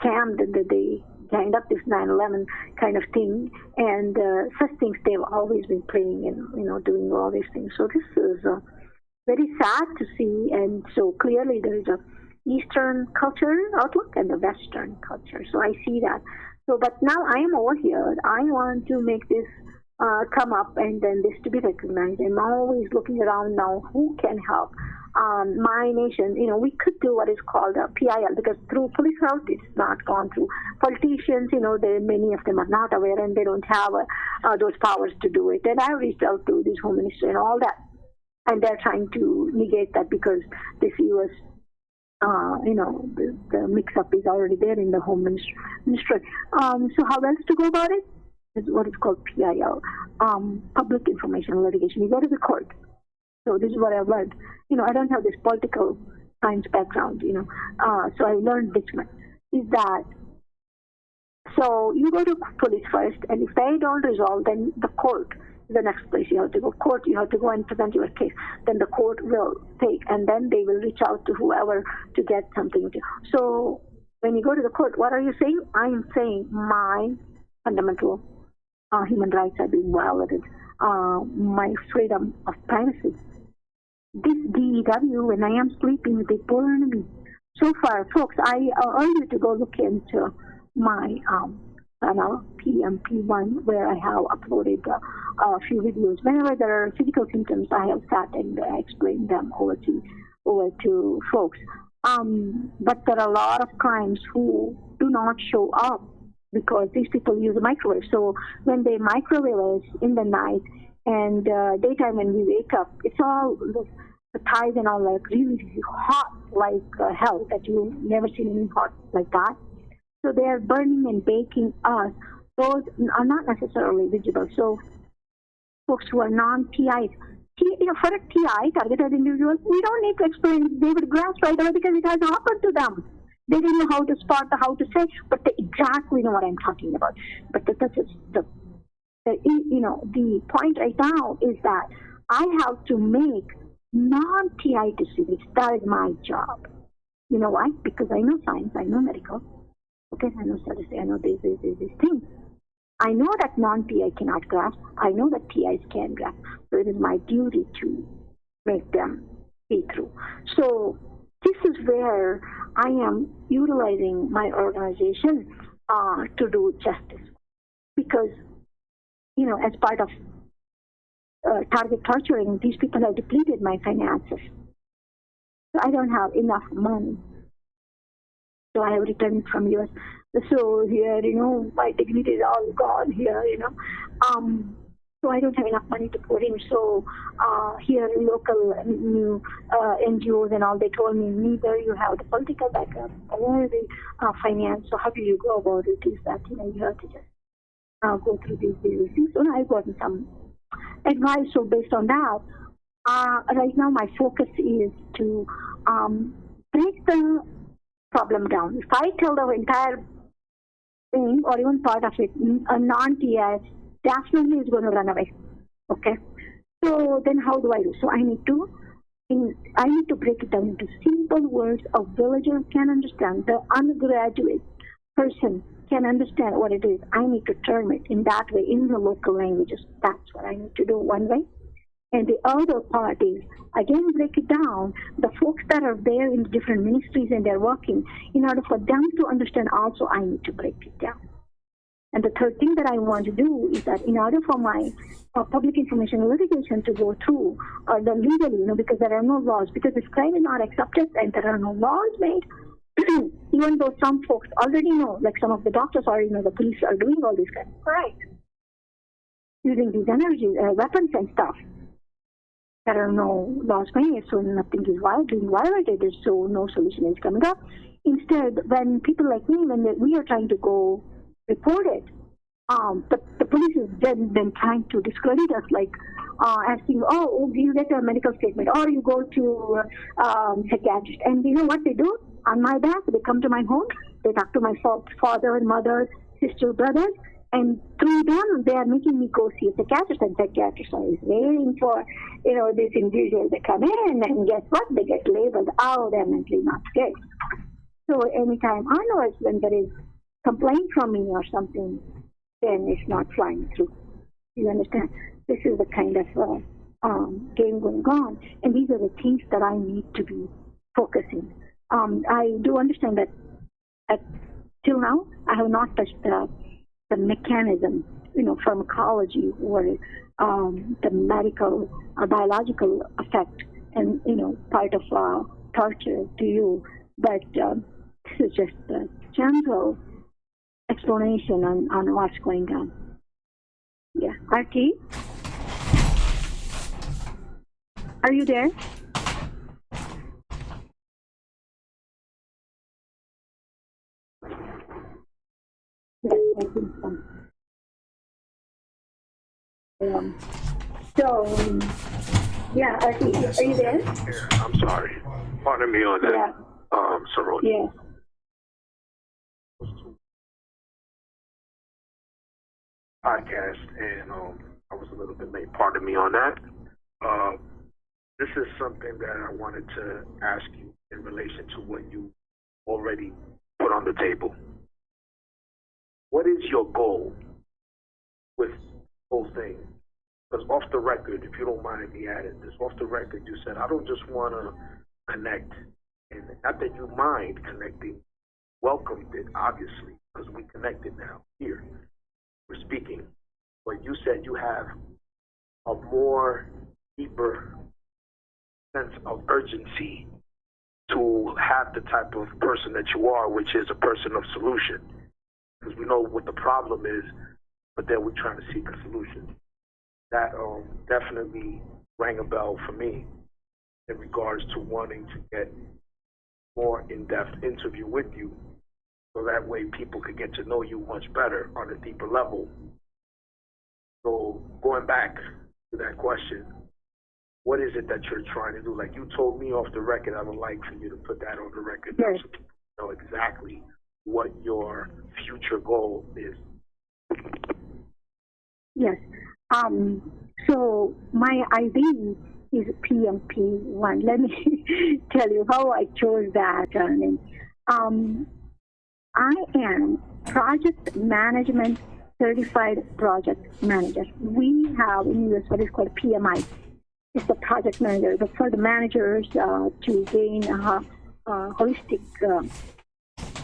scammed and they lined up this 9/11 kind of thing, and such things they've always been playing and doing all these things. So this is very sad to see, and so clearly there is a Eastern culture outlook and the Western culture. So I see that. So, but now I am over here. I want to make this come up, and then this to be recognized. I'm always looking around now who can help my nation. We could do what is called a PIL, because through police health it's not gone through. Politicians, many of them are not aware, and they don't have those powers to do it. And I reached out to this Home Ministry and all that, and they're trying to negate that because this U.S. The mix-up is already there in the Home Ministry. So how else to go about it? Is what is called PIL, public information litigation. You go to the court. So this is what I've learned. I don't have this political science background, so I learned this one. Is that, so you go to police first, and if they don't resolve, then the court is the next place you have to go. Court, you have to go and present your case. Then the court will take, and then they will reach out to whoever to get something. So when you go to the court, what are you saying? I am saying my fundamental human rights are being violated. My freedom of privacy. This DEW, when I am sleeping, they burn me. So far, folks, I urge you to go look into my channel, Ep.1, where I have uploaded a few videos. Whenever there are physical symptoms, I have sat and I explained them over to folks. But there are a lot of crimes who do not show up because these people use a microwave. So when they microwave us in the night and daytime when we wake up, it's all the thighs and all like really, really hot like hell that you've never seen any hot like that. So they are burning and baking us. Those are not necessarily visible. So folks who are non-TIs, for a TI, targeted individual, we don't need to explain. They would grasp right away because it has happened to them. They didn't know how to spot, how to say, but they exactly know what I'm talking about. But that's the point right now is that I have to make non-TI decisions. That is my job. You know why? Because I know science, I know medical. Okay, I know statistics, I know these things. I know that non-TI cannot grasp. I know that TIs can grasp. So it is my duty to make them see through. So this is where I am utilizing my organization to do justice. Because, as part of target torturing, these people have depleted my finances. So I don't have enough money. So I have returned from US. So here, my dignity is all gone here, So I don't have enough money to put in. So here, local new NGOs and all, they told me neither you have the political background or the finance. So how do you go about it? Is that, you have to just go through these things. So I got some advice. So based on that, right now my focus is to break the problem down. If I tell the entire thing or even part of it, a non-TI definitely is going to run away. Okay, so then how do I do? So I need to break it down into simple words a villager can understand. The undergraduate person can understand what it is. I need to term it in that way in the local languages. That's what I need to do one way. And the other part is, again, break it down. The folks that are there in different ministries and they're working, in order for them to understand also, I need to break it down. And the third thing that I want to do is that in order for my public information litigation to go through the legally, because there are no laws, because this crime is not accepted and there are no laws made, even though some folks already know, like some of the doctors already know the police are doing all these kinds of crimes, using these energy weapons and stuff. There are no laws made, so nothing is being violated, so no solution is coming up. Instead, when people like me, when we are trying to go report it, the police is then trying to discredit us, like asking, you get a medical statement, or you go to psychiatrist. And you know what they do? On my back, they come to my home, they talk to my father, mother, sister, brothers, and through them, they are making me go see a psychiatrist, and psychiatrist is waiting for, this individual to come in, and guess what? They get labeled, they're mentally not fit. So anytime onwards, when there is complaint from me or something, then it's not flying through. You understand? This is the kind of game going on, and these are the things that I need to be focusing. I do understand that till now, I have not touched the mechanism, pharmacology or the medical or biological effect and, part of torture to you. But this is just a general explanation on what's going on. Yeah. RT? Are you there? Yes, I think so. Yeah, are you there? Yeah, I'm sorry. Pardon me on that, Yeah. Saroja. Yeah. Podcast, and I was a little bit late. Pardon me on that. This is something that I wanted to ask you in relation to what you already put on the table. What is your goal with the whole thing? Because off the record, if you don't mind me adding this, off the record, you said, I don't just want to connect, and not that you mind connecting, welcomed it, obviously, because we connected now here. We're speaking, but you said you have a more deeper sense of urgency to have the type of person that you are, which is a person of solution. because we know what the problem is, but then we're trying to seek a solution. That definitely rang a bell for me in regards to wanting to get more in-depth interview with you, so that way people could get to know you much better on a deeper level. So going back to that question, what is it that you're trying to do? Like you told me off the record, I would like for you to put that on the record, yes, so people know exactly what your future goal is. Yes. So my ID is PMP1. Let me tell you how I chose that. I am Project Management Certified Project Manager. We have in the US what is called PMI. It's the project manager, but for the managers to gain a holistic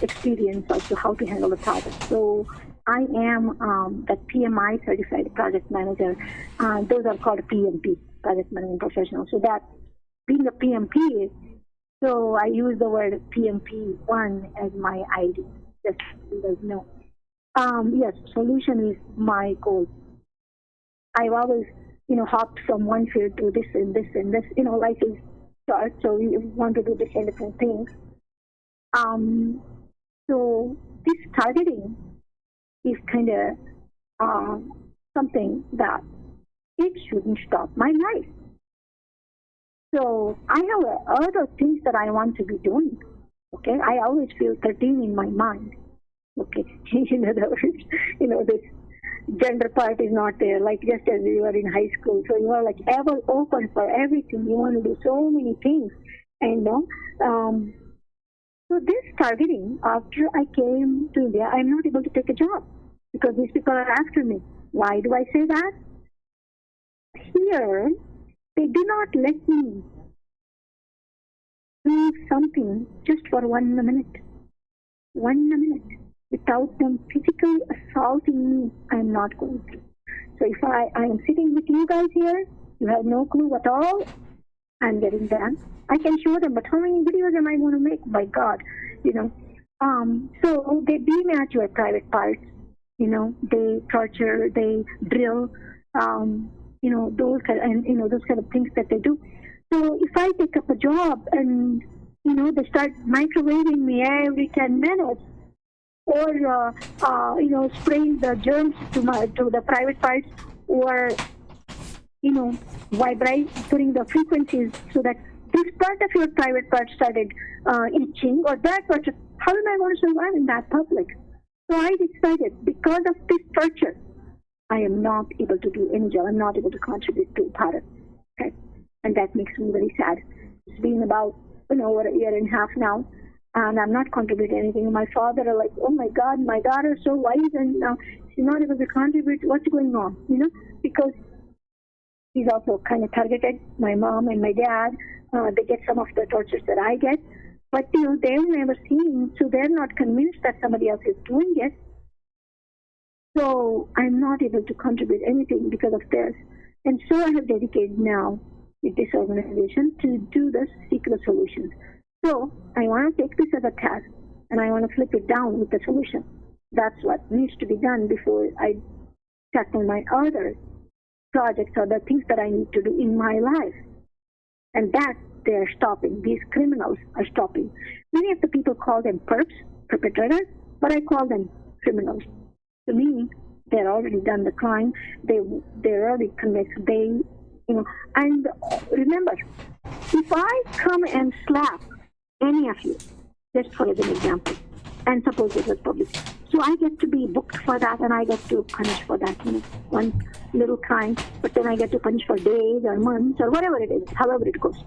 experience as to how to handle the project. So I am that PMI certified project manager. Those are called PMP, project management professional. So that being a PMP, so I use the word PMP1 as my ID. Just so you guys know. Yes, solution is my goal. I've always, hopped from one field to this and this and this. Life is short, so you want to do different things. So this targeting is kind of something that it shouldn't stop my life. So I have other things that I want to be doing. Okay, I always feel 13 in my mind. Okay, in other words, this gender part is not there. Like just as you are in high school, so you are like ever open for everything. You want to do so many things, and so this targeting, after I came to India, I'm not able to take a job because these people are after me. Why do I say that? Here, they do not let me do something just for 1 minute. 1 minute. Without them physically assaulting me, I'm not going to. So if I am sitting with you guys here, you have no clue at all, I'm getting done. I can show them, but how many videos am I going to make? My God, So they beam at your private parts. They torture, they drill, those kind of things that they do. So if I take up a job and they start microwaving me every 10 minutes, or spraying the germs to the private parts, or putting the frequencies so that this part of your private part started itching, or that part. How am I going to survive in that public? So I decided, because of this torture, I am not able to do any job. I'm not able to contribute to Bharath. Okay? And that makes me very sad. It's been about over a year and a half now, and I'm not contributing anything. My father are like, oh my God, my daughter is so wise, and now she's not able to contribute. What's going on? Because he's also kind of targeted. My mom and my dad, they get some of the tortures that I get, but they've never seen, so they're not convinced that somebody else is doing it. So I'm not able to contribute anything because of this. And so I have dedicated now with this organization to do this, seek the solutions. So I want to take this as a task, and I want to flip it down with the solution. That's what needs to be done before I tackle my other projects or the things that I need to do in my life. And that they are stopping. These criminals are stopping. Many of the people call them perps, perpetrators, but I call them criminals. To me, they're already done the crime. They're already convicted. And remember, if I come and slap any of you, just for as an example, and suppose it was public, so I get to be booked for that, and I get to punish for that, one little crime, but then I get to punish for days or months or whatever it is, however it goes.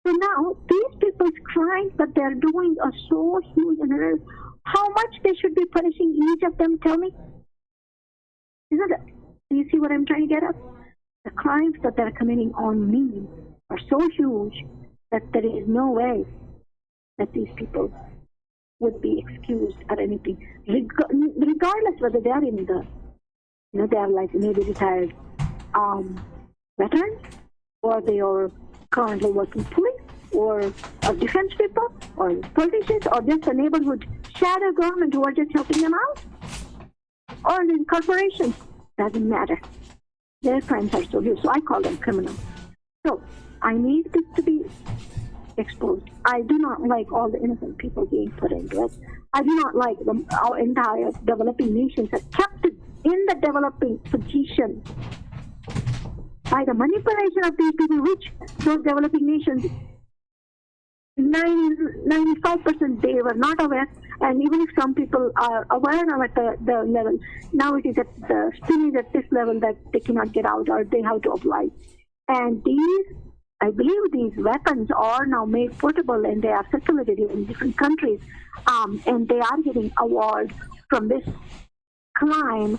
So now, these people's crimes that they're doing are so huge, and how much they should be punishing each of them, tell me? Do you see what I'm trying to get at? The crimes that they're committing on me are so huge that there is no way that these people would be excused or anything, regardless whether they are in the, they are like maybe retired veterans, or they are currently working police, or defense people, or politicians, or just a neighborhood shadow government who are just helping them out. or in corporations. Doesn't matter. Their crimes are so huge, so I call them criminals. So I need this to be exposed. I do not like all the innocent people being put into it. I do not like our entire developing nations are kept in the developing position by the manipulation of these people, which those developing nations, 95% they were not aware, and even if some people are aware now at the level, now it is at the spin is at this level that they cannot get out or they have to apply. And I believe these weapons are now made portable and they are circulated in different countries, and they are getting awards from this crime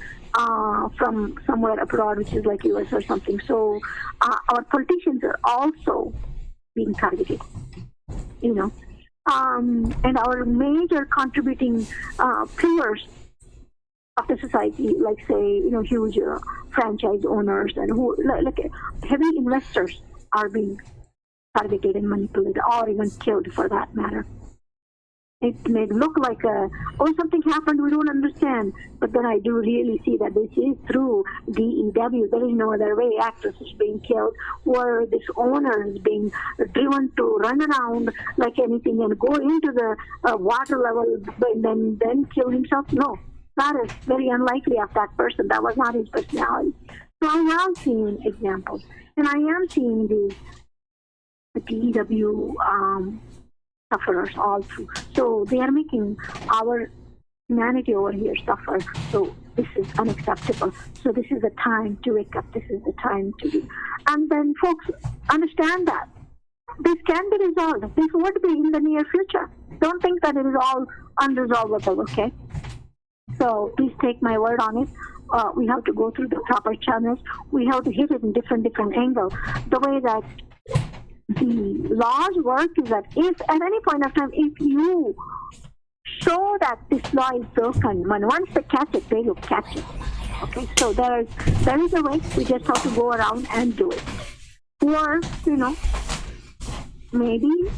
from somewhere abroad, which is like US or something. So our politicians are also being targeted, and our major contributing players of the society, like say, huge franchise owners and who like heavy investors are being targeted and manipulated, or even killed for that matter. It may look like something happened, we don't understand. But then I do really see that this is through DEW. There is no other way. Actresses being killed, or this owner is being driven to run around like anything and go into the water level and then kill himself. No, that is very unlikely of that person. That was not his personality. So I have seen examples, and I am seeing the DEW sufferers all through. So they are making our humanity over here suffer. So this is unacceptable. So this is the time to wake up. This is the time to be. And then folks understand that this can be resolved. This would be in the near future. Don't think that it is all unresolvable, okay? So please take my word on it. We have to go through the proper channels. We have to hit it in different angles. The way that the laws work is that if at any point of time, if you show that this law is broken, when once they catch it, they will catch it. Okay, so there is a way. We just have to go around and do it. Or, maybe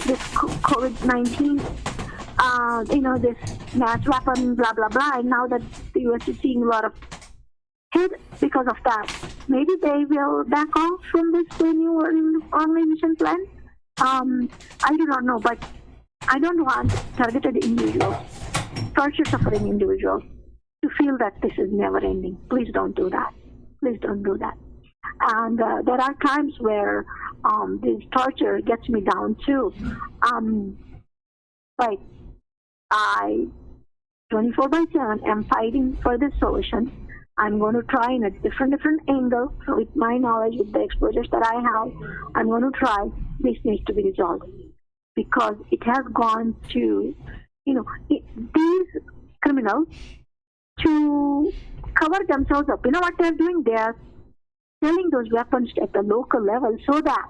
this COVID-19, this mass weapon, blah, blah, blah, and now that the U.S. is seeing a lot of hit because of that, maybe they will back off from this new organization plan. I do not know, but I don't want targeted individuals, torture suffering individuals, to feel that this is never ending. Please don't do that. Please don't do that. And there are times where this torture gets me down too. Like I, 24/7, am fighting for this solution. I'm going to try in a different angle. So with my knowledge, with the exposures that I have, I'm going to try. This needs to be resolved because it has gone to, these criminals to cover themselves up. You know what they're doing? They are selling those weapons at the local level so that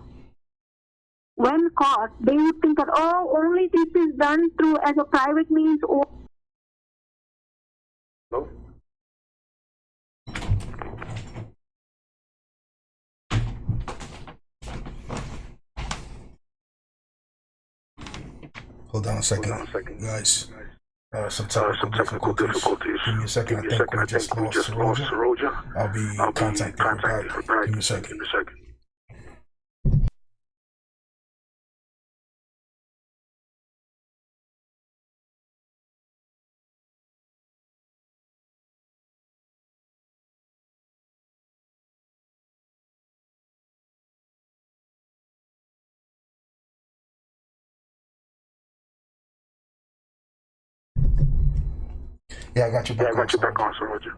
when caught, they would think that, only this is done through as a private means or. No? Hold on a second, guys. Some technical difficulties. Give me a second. I think we just lost Saroja. I'll be contacting her back. Give me a second. Yeah, I got you back on, Saroja.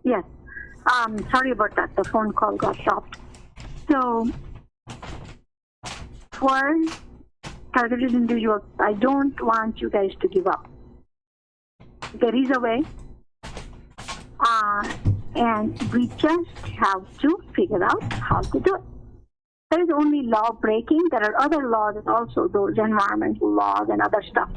Yes. Sorry about that. The phone call got stopped. So, for targeted individuals, I don't want you guys to give up. There is a way, and we just have to figure out how to do it. There is only law breaking. There are other laws and also those environmental laws and other stuff.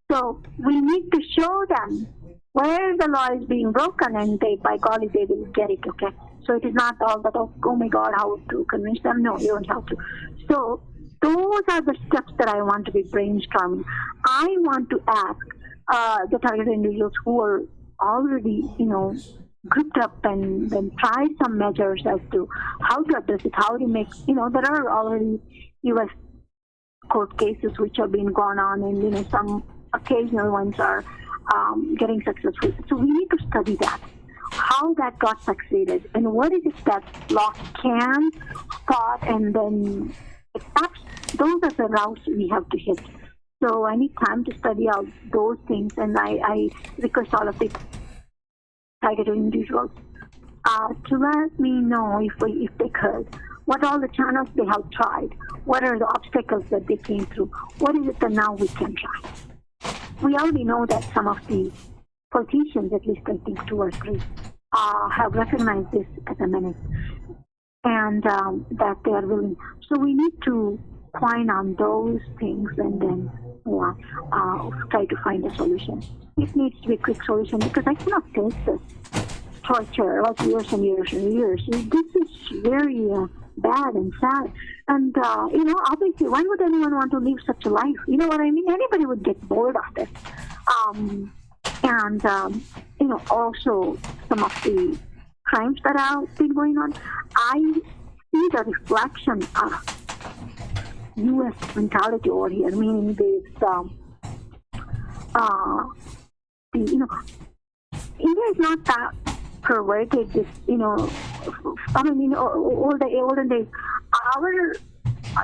So we need to show them where the law is being broken, and by golly, they will get it, okay? So it is not all that, oh my God, how to convince them? No, you don't have to. So those are the steps that I want to be brainstorming. I want to ask the targeted individuals who are already, grouped up and then tried some measures as to how to address it, how to make, there are already U.S. court cases which have been gone on, and, some occasional ones are getting successful. So we need to study that, how that got succeeded, and what is it that law can spot, and then those are the routes we have to hit. So I need time to study out those things, and I request all of the targeted individuals to let me know if they could, what all the channels they have tried, what are the obstacles that they came through, what is it that now we can try. We already know that some of the politicians, at least I think 2 or 3, have recognized this as a menace, and that they are willing. So we need to point on those things and then try to find a solution. It needs to be a quick solution, because I cannot take this torture of years and years and years. This is very bad and sad. And, obviously, why would anyone want to live such a life? You know what I mean? Anybody would get bored of this. Also some of the crimes that have been going on, I see the reflection of U.S. mentality over here, meaning this, India is not that perverted. This, olden days, our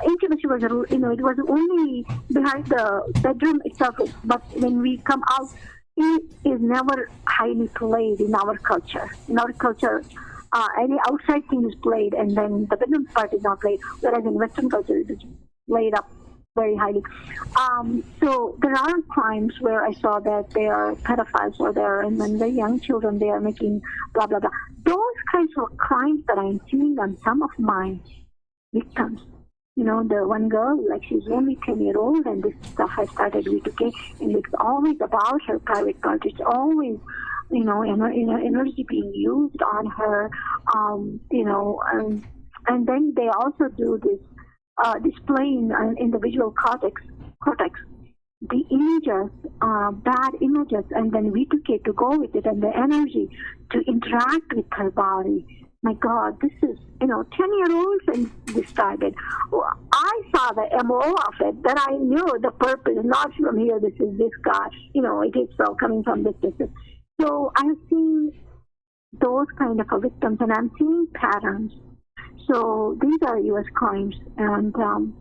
intimacy was, it was only behind the bedroom itself. But when we come out, it is never highly played in our culture. In our culture, any outside thing is played, and then the bedroom part is not played. Whereas in Western culture, it is played up very highly. So there are crimes where I saw that they are pedophiles or there, and then the young children, they are making blah, blah, blah. Those kinds of crimes that I'm seeing on some of my victims. The one girl, like she's only 10-year-old, and this stuff has started V2K, and it's always about her private part. It's always, energy being used on her, and then they also do this displaying in the visual cortex, the images, bad images, and then V2K to go with it, and the energy to interact with her body. My God, this is, 10-year-olds, and this started. I saw the MO of it, that I knew the purpose is not from here, this is this guy, it is so coming from this distance. So I'm seeing those kind of victims, and I'm seeing patterns. So these are U.S. crimes, and the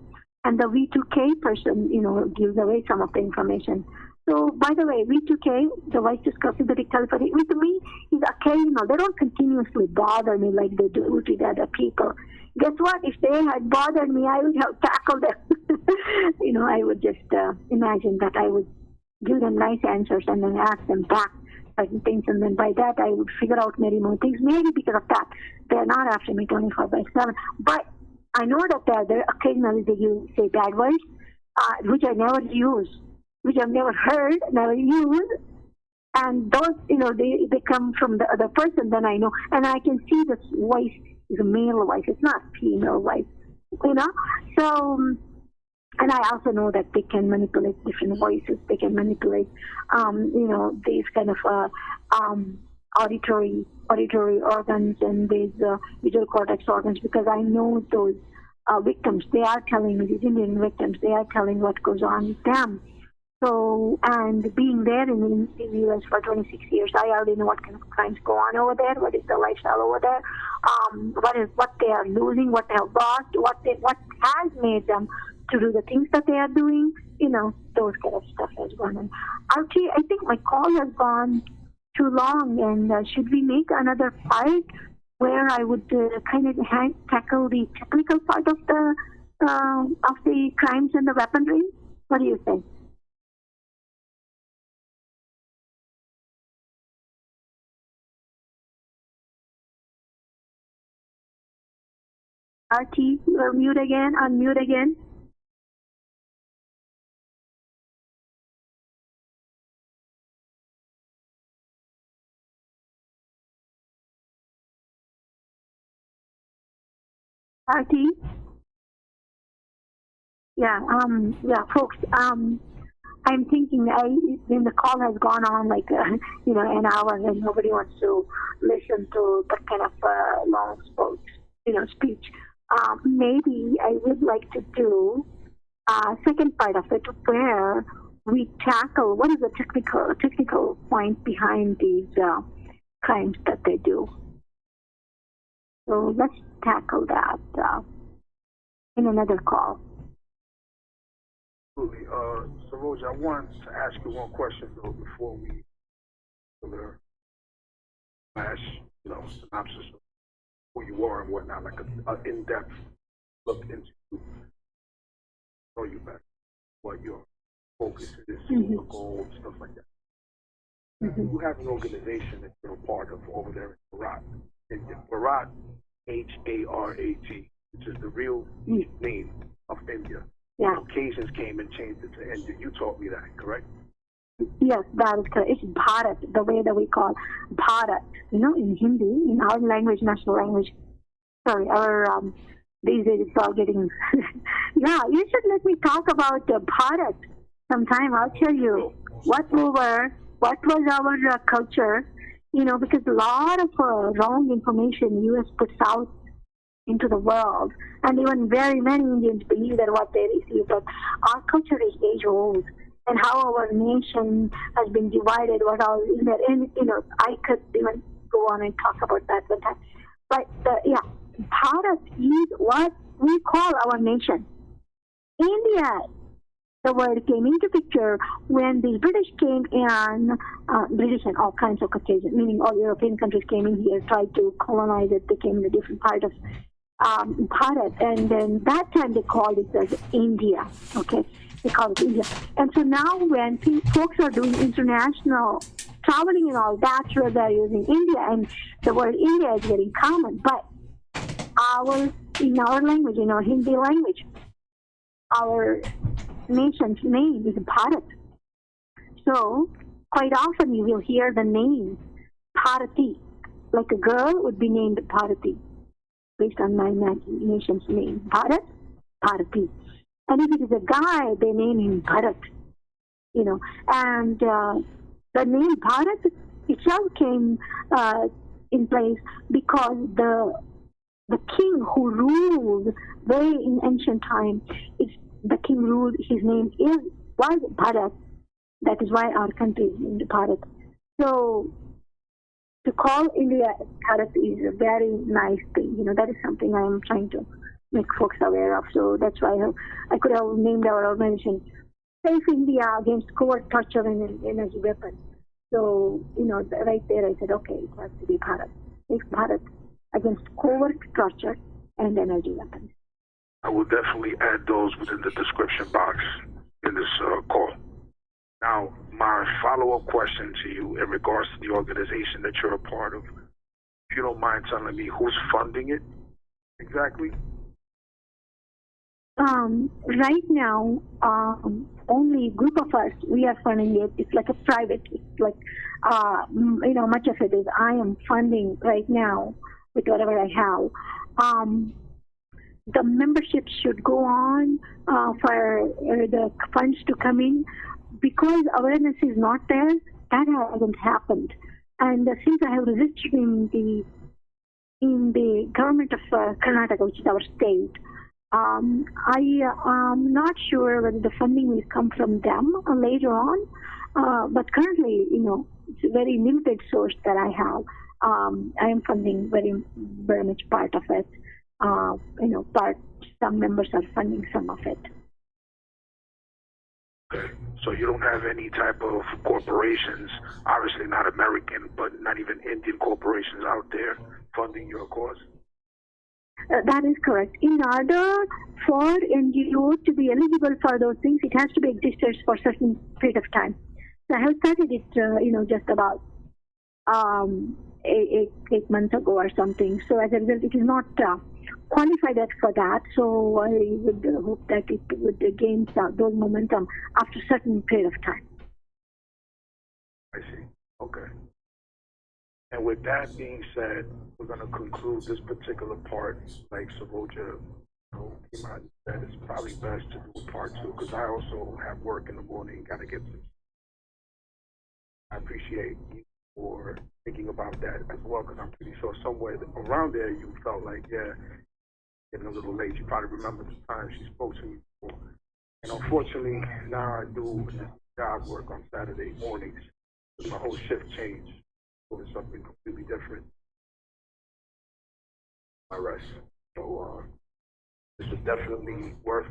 V2K person, gives away some of the information. So, by the way, V2K, the Vice Discovery, the California, with me is occasional. They don't continuously bother me like they do with other people. Guess what? If they had bothered me, I would have tackled them. I would just imagine that I would give them nice answers and then ask them back certain things, and then by that I would figure out many more things. Maybe because of that, they're not after me 24/7. But I know that they're there. Occasionally they say bad words, which I never use, which I've never heard, never used. And those, they come from the other person, then I know. And I can see this voice is a male voice. It's not female voice, So, and I also know that they can manipulate different voices. They can manipulate, these kind of auditory organs and these visual cortex organs, because I know those victims. They are telling me, these Indian victims, they are telling what goes on with them. So, and being there in the U.S. for 26 years, I already know what kind of crimes go on over there, what is the lifestyle over there, what they are losing, what they have lost, what has made them to do the things that they are doing, those kind of stuff has gone on. RT, I think my call has gone too long, and should we make another part where I would kind of tackle the technical part of the crimes and the weaponry? What do you think? RT, you're mute again, unmute again. RT? Yeah, folks, I'm thinking, when the call has gone on like an hour, and nobody wants to listen to that kind of long speech. Maybe I would like to do a second part of it where we tackle what is the technical point behind these crimes that they do. So let's tackle that in another call. Absolutely. Saroja, I want to ask you one question though before we further synopsis of who you are and whatnot, like an in-depth look into know you better, what your focus is, your goals, stuff like that. You have an organization that you're a part of over there in Bharath. Bharath, H.A.R.T, which is the real name of India. Yeah. Occasions came and changed it to India. You taught me that, correct? Yes, that is correct. It's Bharath, the way that we call Bharath. In Hindi, in our language, national language. Sorry, our these days it's all getting. Yeah, you should let me talk about Bharath sometime. I'll tell you what we were, what was our culture. Because a lot of wrong information U.S. puts out into the world, and even very many Indians believe that what they receive. But our culture is age old, and how our nation has been divided. What all in there, and I could even go on and talk about that one time. But Bharat is what we call our nation. India, the word came into picture when the British came in, British and all kinds of Caucasian, meaning all European countries came in here, tried to colonize it. They came in a different part of Bharat, and then that time they called it as India. Okay, they called it India. And so now when folks are doing international traveling and all, that's where they're using India, and the word India is getting common. But in our language, in our Hindi language, our nation's name is Bharat. So quite often you will hear the name Bharati. Like a girl would be named Bharati, based on my nation's name. Bharat, Bharati. And if it is a guy, they name him Bharat. And the name Bharat itself came in place because the king who ruled way in ancient time, the king ruled, his name was Bharat. That is why our country is named Bharat. So to call India Bharat is a very nice thing. That is something I am trying to make folks aware of. So that's why I could have named our organization Safe India Against Covert Torture and Energy Weapons. So, right there I said, okay, it has to be Bharat. Safe Bharat Against Covert Torture and Energy Weapons. I will definitely add those within the description box in this call. Now, my follow-up question to you in regards to the organization that you're a part of, if you don't mind telling me who's funding it exactly? Right now, only a group of us, we are funding it. It's like a private, it's like, much of it is I am funding right now with whatever I have. The membership should go on for the funds to come in. Because awareness is not there, that hasn't happened. And since I have registered in the government of Karnataka, which is our state, I am not sure whether the funding will come from them later on. But currently, it's a very limited source that I have. I am funding very, very much part of it. Some members are funding some of it. Okay. So you don't have any type of corporations, obviously not American, but not even Indian corporations out there funding your cause? That is correct. In order for NGO to be eligible for those things, it has to be existed for a certain period of time. So I have started it, just about 8 months ago or something. So as a result, it is not qualified for that. So I would hope that it would gain those momentum after a certain period of time. I see. Okay. And with that being said, we're going to conclude this particular part, like Saroja came out and said it's probably best to do a part two because I also have work in the morning, got to get some. I appreciate you for thinking about that as well because I'm pretty sure somewhere around there you felt like, yeah, getting a little late. You probably remember the time she spoke to me before. And unfortunately, now I do this job work on Saturday mornings. My whole shift changed. Doing something completely different. My rest. So this is definitely worth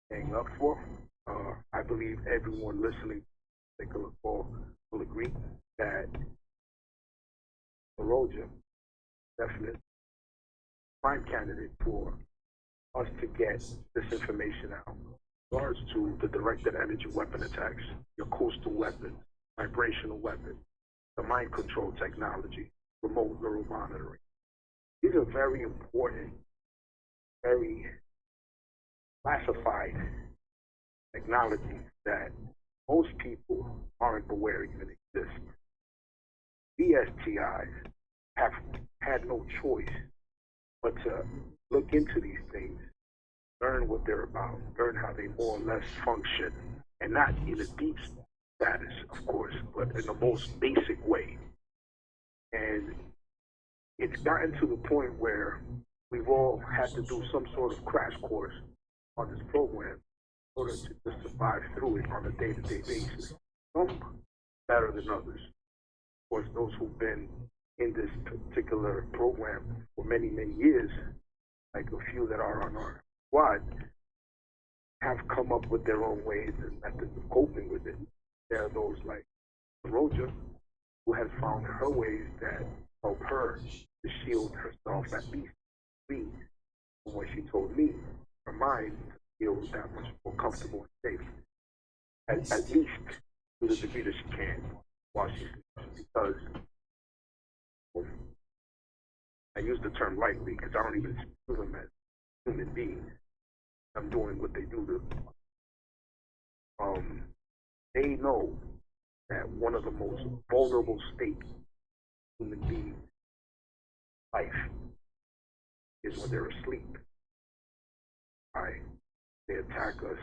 staying up for. I believe everyone listening to take a look for will agree that Saroja definitely prime candidate for us to get this information out. In regards to the directed energy weapon attacks, your coastal weapons, vibrational weapons, the mind control technology, remote neural monitoring. These are very important, very classified technologies that most people aren't aware even exist. VSTIs have had no choice but to look into these things, learn what they're about, learn how they more or less function, and not in a deep status, of course, but in the most basic way. And it's gotten to the point where we've all had to do some sort of crash course on this program in order to just survive through it on a day-to-day basis. Some better than others. Of course, those who've been in this particular program for many, many years, like a few that are on our squad, have come up with their own ways and methods of coping with it. There are those like Saroja, who has found her ways that help her to shield herself at least from what she told me, her mind feels that much more comfortable and safe. At least to the degree that she can while she's sleeping. Because I use the term lightly because I don't even see them as human beings. I'm doing what they do to them. They know that one of the most vulnerable states human beings' life is when they're asleep. Right? They attack us.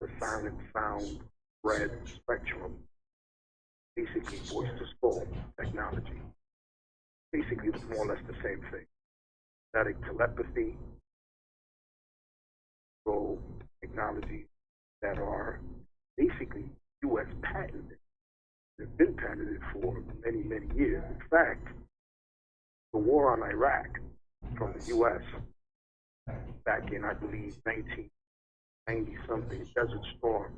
The silent sound, red spectrum, basically voice to soul technology. Basically, it's more or less the same thing. Static telepathy, so technologies that are basically U.S. patented. They've been patented for many, many years. In fact, the war on Iraq from the U.S. back in, I believe, 1990-something, Desert Storm,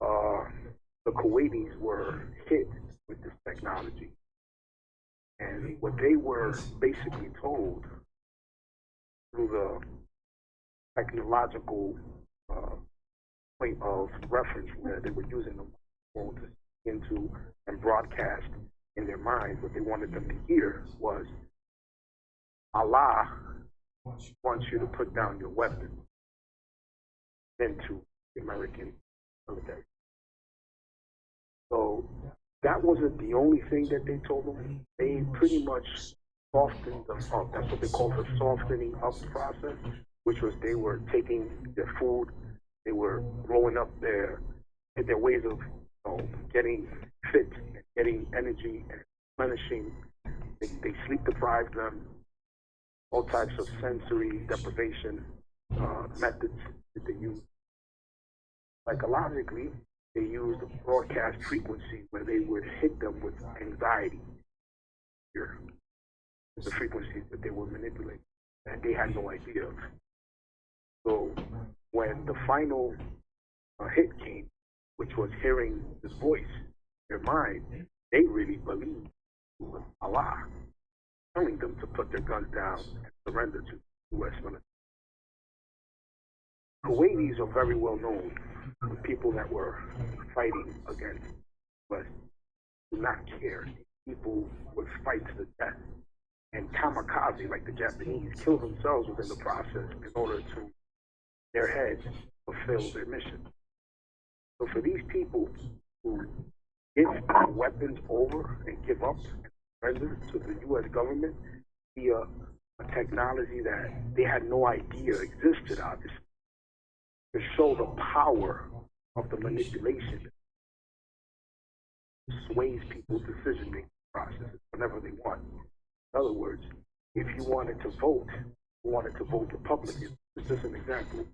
the Kuwaitis were hit with this technology. And what they were basically told through the technological point of reference where they were using them to into and broadcast in their minds, what they wanted them to hear was, Allah wants you to put down your weapon into the American military. So that wasn't the only thing that they told them. They pretty much softened them up. That's what they call the softening up process, which was they were taking their food, they were blowing up their ways of getting fit, and getting energy, and replenishing. They sleep deprived them, all types of sensory deprivation methods that they use. Psychologically, they used a broadcast frequency where they would hit them with anxiety. Here, the frequencies that they were manipulating, and they had no idea of. So when the final hit came, which was hearing this voice, their mind, they really believed it was Allah telling them to put their guns down and surrender to the U.S. military. Kuwaitis are very well known. The people that were fighting against us do not care. People would fight to the death. And kamikaze, like the Japanese, kill themselves within the process in order to, their heads, fulfill their mission. So for these people who give weapons over and give up and surrender to the U.S. government via a technology that they had no idea existed, obviously, to show the power of the manipulation that sways people's decision-making processes whenever they want. In other words, if you wanted to vote Republican, this is an example,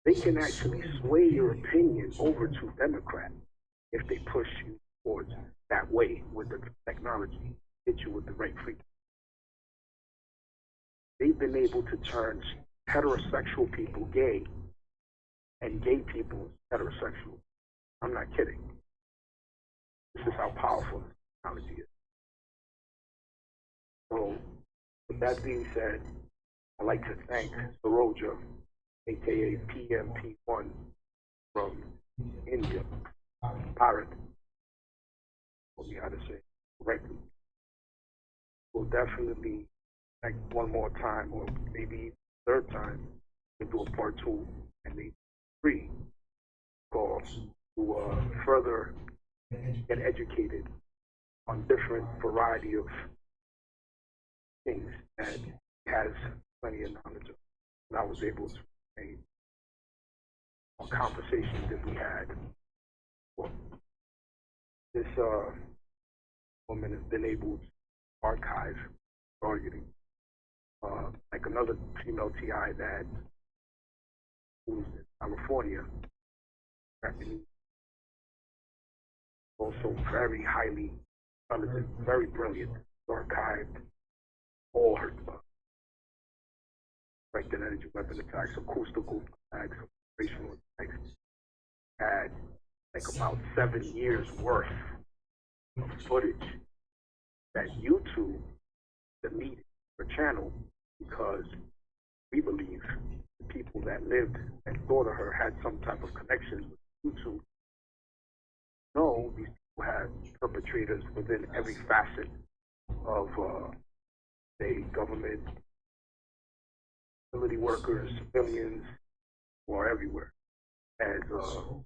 they can actually sway your opinion over to Democrat if they push you towards that way with the technology, hit you with the right frequency. They've been able to turn heterosexual people gay and gay people heterosexual. I'm not kidding. This is how powerful this technology is. So, with that being said, I'd like to thank Saroja, a.k.a. Ep.1 from India, Bharath, told me how to say it correctly. We'll definitely, like, one more time, or maybe third time, we'll do a part 2 and maybe 3 calls to further get educated on different variety of things that has plenty of knowledge of. And I was able to make a conversation that we had. Well, this woman has been able to archive targeting. Like another female TI that was in California, also very highly intelligent, very brilliant, archived all her directed energy weapon attacks, acoustical attacks, operational attacks, had like about 7 years worth of footage that YouTube deleted her channel because we believe the people that lived next door to her had some type of connections with YouTube. No, these people had perpetrators within every facet of the government, facility workers, civilians, or everywhere. As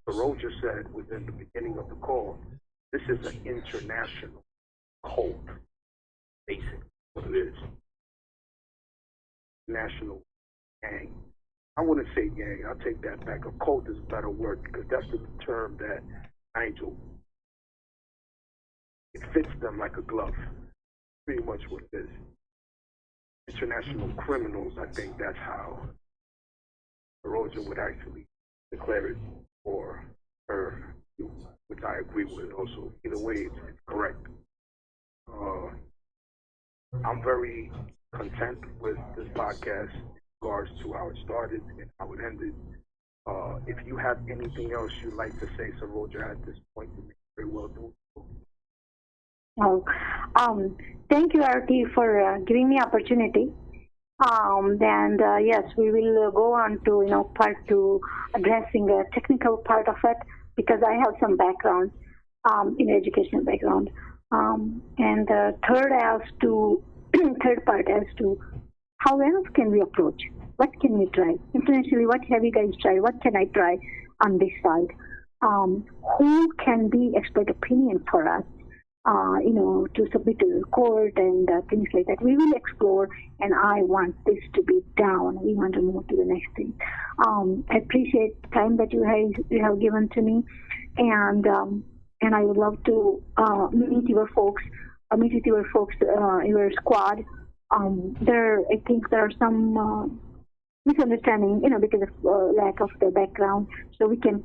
Saroja said within the beginning of the call, this is an international cult, basically what it is. National gang. I wouldn't say gang, I'll take that back. A cult is a better word because that's the term that Nigel, it fits them like a glove. Pretty much what it is. International criminals, I think that's how Saroja would actually declare it for her, which I agree with also. Either way, it's correct. I'm very content with this podcast in regards to how it started and how it ended. If you have anything else you'd like to say, Saroja, at this point, you may very well do. Oh, thank you, RT, for giving me opportunity. Yes, we will go on to part 2, addressing the technical part of it, because I have some background in educational background. And the third part as to how else can we approach? What can we try? Internationally, what have you guys tried? What can I try on this side? Who can be expert opinion for us? To submit to the court and things like that. We will explore, and I want this to be down. We want to move to the next thing. I appreciate the time that you have given to me, and I would love to meet your folks, your squad. I think there are some misunderstanding, because of lack of the background. So we can,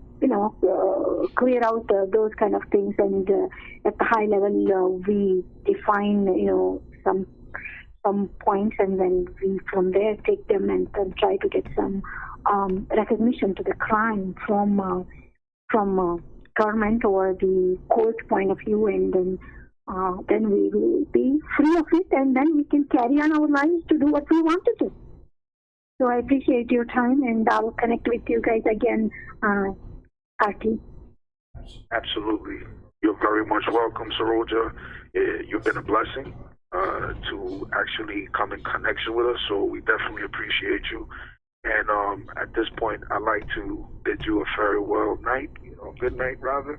clear out those kind of things, and at the high level, we define, some points, and then we from there take them and try to get some recognition to the crime from government or the court point of view, and then we will be free of it, and then we can carry on our lives to do what we want to do. So I appreciate your time, and I'll connect with you guys again, RT. Absolutely. You're very much welcome, Saroja. You've been a blessing to actually come in connection with us, so we definitely appreciate you. And at this point, I'd like to bid you a farewell night, good night rather,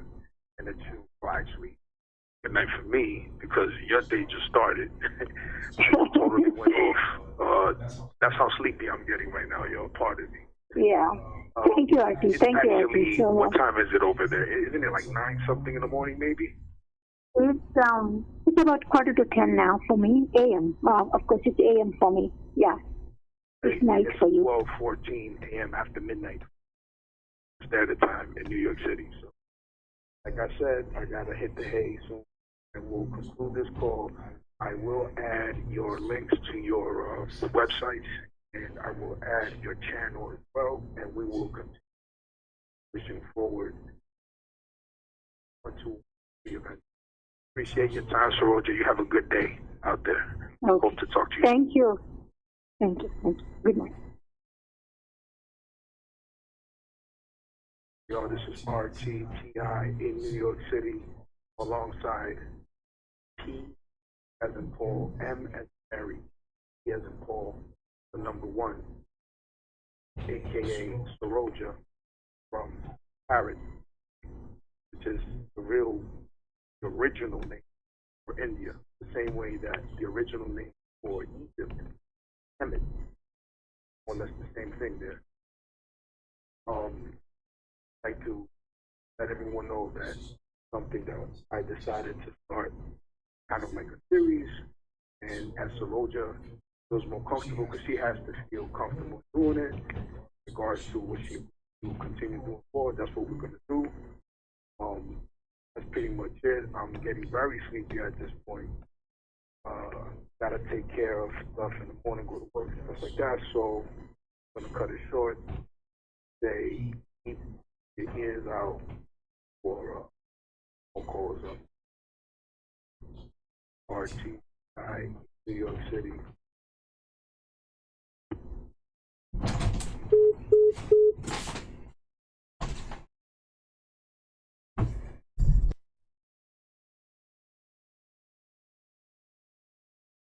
and that you will actually good night for me because your day just started. You totally went off. That's how sleepy I'm getting right now, yo. Pardon me. Yeah. Thank you, R.T. Thank you, R.T. so What much. time is it over there? Isn't it like 9 something in the morning, maybe? It's about 9:45 now for me, a.m. Of course, it's a.m. for me. Yeah. It's night for you. 12:14 a.m. after midnight standard time in New York City. So, like I said, I gotta hit the hay soon, and we'll conclude this call. I will add your links to your websites, and I will add your channel as well, and we will continue pushing forward to the event. Appreciate your time, Saroja. You have a good day out there. Okay. Hope to talk to you. Thank you. Thank you. Thank you. Good night. Yo, this is R.T. in New York City, alongside P as in Paul, M as in Mary, P as in Paul, the number 1, a.k.a. Saroja from Bharath, which is the original name for India, the same way that the original name for Egypt, Kemet, well, that's the same thing there. I'd like to let everyone know that something that I decided to start kind of like a series, and as Saroja feels more comfortable, because she has to feel comfortable doing it, in regards to what she will continue doing forward, that's what we're going to do. That's pretty much it. I'm getting very sleepy at this point. Gotta take care of stuff in the morning, go to work, stuff like that, so I'm going to cut it short. Say, keep your ears out for phone calls up. R.T. New York City.